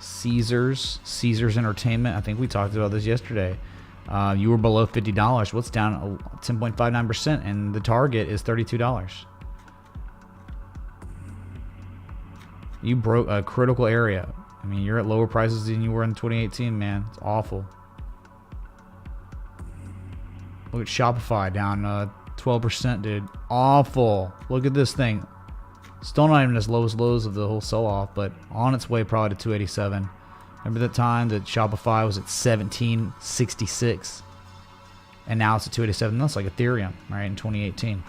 Caesars Entertainment. I think we talked about this yesterday. You were below $50. What's down 10.59%, and the target is $32. You broke a critical area. I mean, you're at lower prices than you were in 2018, man. It's awful. Look at Shopify down 12%, dude. Awful. Look at this thing. Still not even as low as lows of the whole sell-off, but on its way probably to 287. Remember the time that Shopify was at 1766, and now it's at 287. That's like Ethereum, right, in 2018.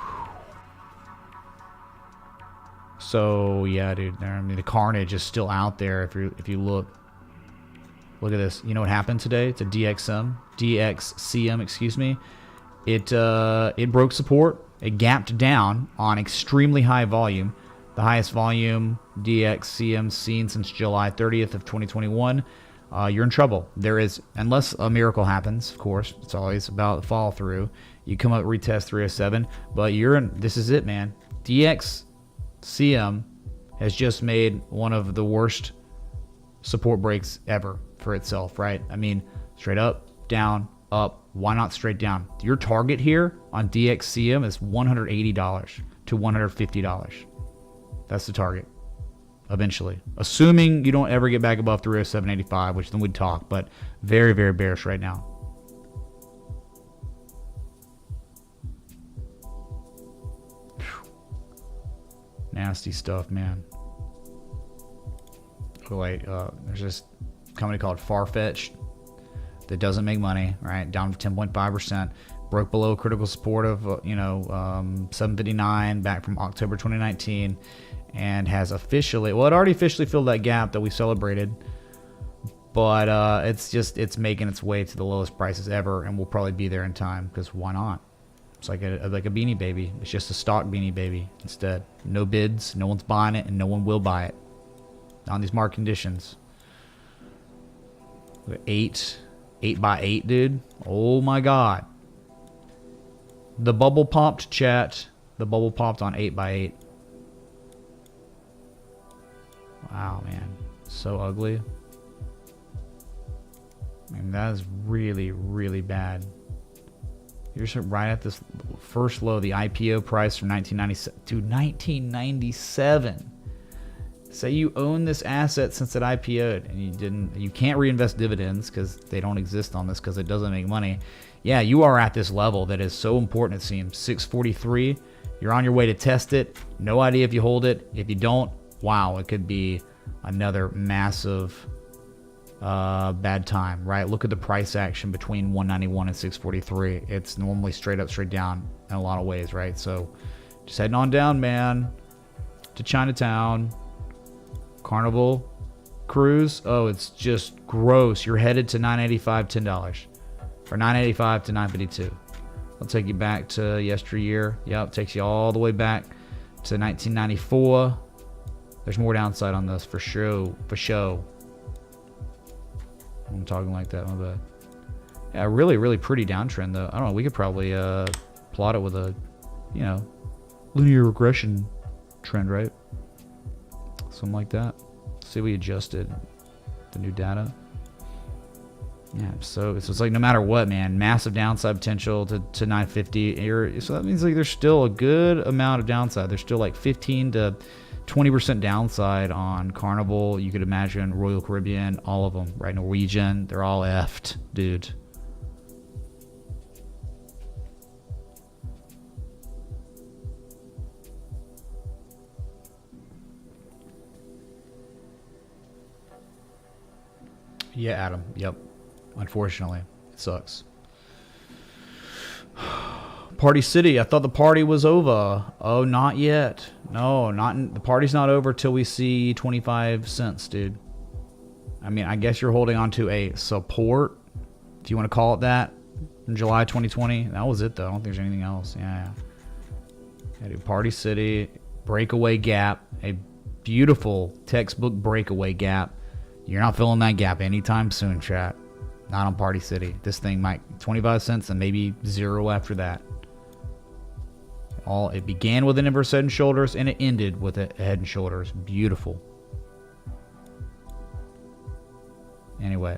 So yeah, dude. I mean, the carnage is still out there. If you look at this. You know what happened today? It's a DXCM, excuse me. It broke support. It gapped down on extremely high volume. The highest volume DXCM seen since July 30th of 2021. You're in trouble. There is, unless a miracle happens, of course. It's always about the fall through. You come up, retest 307, but this is it, man. DXCM has just made one of the worst support breaks ever for itself, right? I mean, straight up, down, up. Why not straight down? Your target here on DXCM is $180 to $150. That's the target eventually, assuming you don't ever get back above 307.85, which then we'd talk, but very, very bearish right now. Whew. Nasty stuff, man. Oh, wait, there's this company called Farfetch that doesn't make money, right? Down 10.5%. Broke below critical support of 759 back from October 2019, and has officially, well, it already officially filled that gap that we celebrated, but it's making its way to the lowest prices ever, and we'll probably be there in time, because why not? It's like a Beanie Baby. It's just a stock Beanie Baby instead. No bids, no one's buying it, and no one will buy it on these market conditions. 8 by 8, dude. Oh my god. The bubble popped, chat. The bubble popped on 8 by 8. Wow, man. So ugly. I mean, that is really, really bad. You're just right at this first low, the IPO price from 1997 to 1997. Say you own this asset since it IPO'd and you can't reinvest dividends because they don't exist on this because it doesn't make money. Yeah, you are at this level that is so important, it seems. 643, you're on your way to test it. No idea if you hold it. If you don't, wow, it could be another massive bad time, right? Look at the price action between 191 and 643. It's normally straight up, straight down in a lot of ways, right? So just heading on down, man, to Chinatown. Carnival Cruise. Oh, it's just gross. You're headed to $985, $10. Or $985 to $952. I'll take you back to yesteryear. Yep, takes you all the way back to 1994. There's more downside on this for sure. For sure. I'm talking like that, my bad. Yeah, really, really pretty downtrend though. I don't know. We could probably plot it with a, linear regression trend, right? Something like that. See, we adjusted the new data. Yeah, so it's like no matter what, man, massive downside potential to 950. So that means like there's still a good amount of downside. There's still like 15 to 20% downside on Carnival. You could imagine Royal Caribbean, all of them, right? Norwegian, they're all effed, dude. Yeah, Adam. Yep. Unfortunately, it sucks. Party City. I thought the party was over. Oh, not yet. No, the party's not over till we see 25 cents, dude. I mean, I guess you're holding on to a support. Do you want to call it that? In July 2020. That was it, though. I don't think there's anything else. Yeah. Dude, Party City. Breakaway gap. A beautiful textbook breakaway gap. You're not filling that gap anytime soon, chat. Not on Party City. This thing might 25 cents and maybe zero after that. It began with an inverse head and shoulders and it ended with a head and shoulders. Beautiful. Anyway.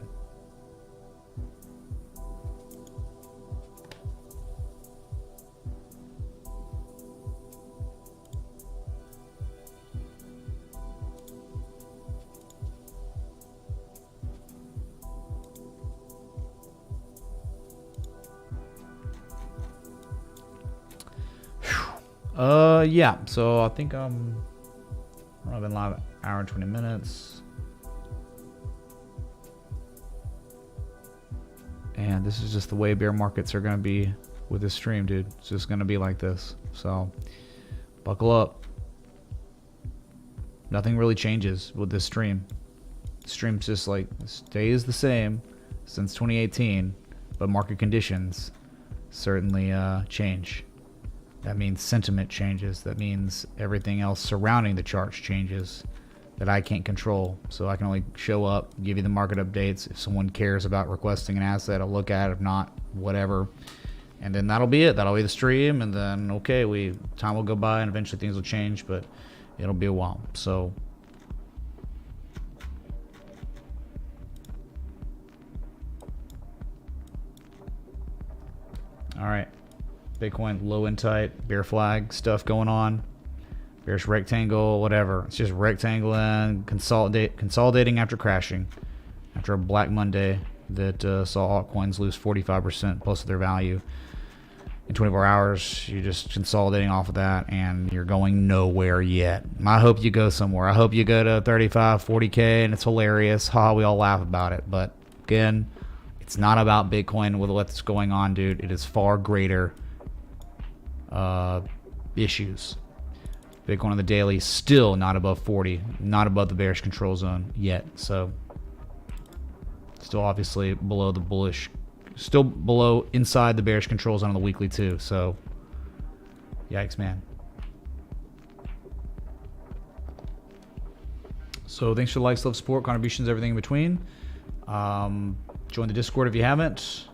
Yeah, so I think I've been live an hour and 20 minutes. And this is just the way bear markets are going to be with this stream, dude. It's just going to be like this. So, buckle up. Nothing really changes with this stream. The stream's just like, stays the same since 2018, but market conditions certainly change. That means sentiment changes. That means everything else surrounding the charts changes that I can't control. So I can only show up, give you the market updates. If someone cares about requesting an asset, I'll look at it. If not, whatever. And then that'll be it. That'll be the stream. And then, okay, time will go by and eventually things will change, but it'll be a while. So All right. Bitcoin low and tight, bear flag stuff going on. Bearish rectangle, whatever. It's just rectangling, consolidating after crashing. After a Black Monday that saw altcoins lose 45% plus of their value in 24 hours. You're just consolidating off of that, and you're going nowhere yet. I hope you go somewhere. I hope you go to 35, 40K, and it's hilarious. Ha, we all laugh about it. But again, it's not about Bitcoin with what's going on, dude. It is far greater issues. Bitcoin on the daily still not above 40, not above the bearish control zone yet. So still obviously below the bullish, still below inside the bearish control zone on the weekly too. So yikes, man. So thanks for the likes, love, support, contributions, everything in between. Join the Discord if you haven't.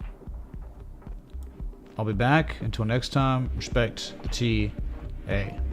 I'll be back. Until next time, respect the TA.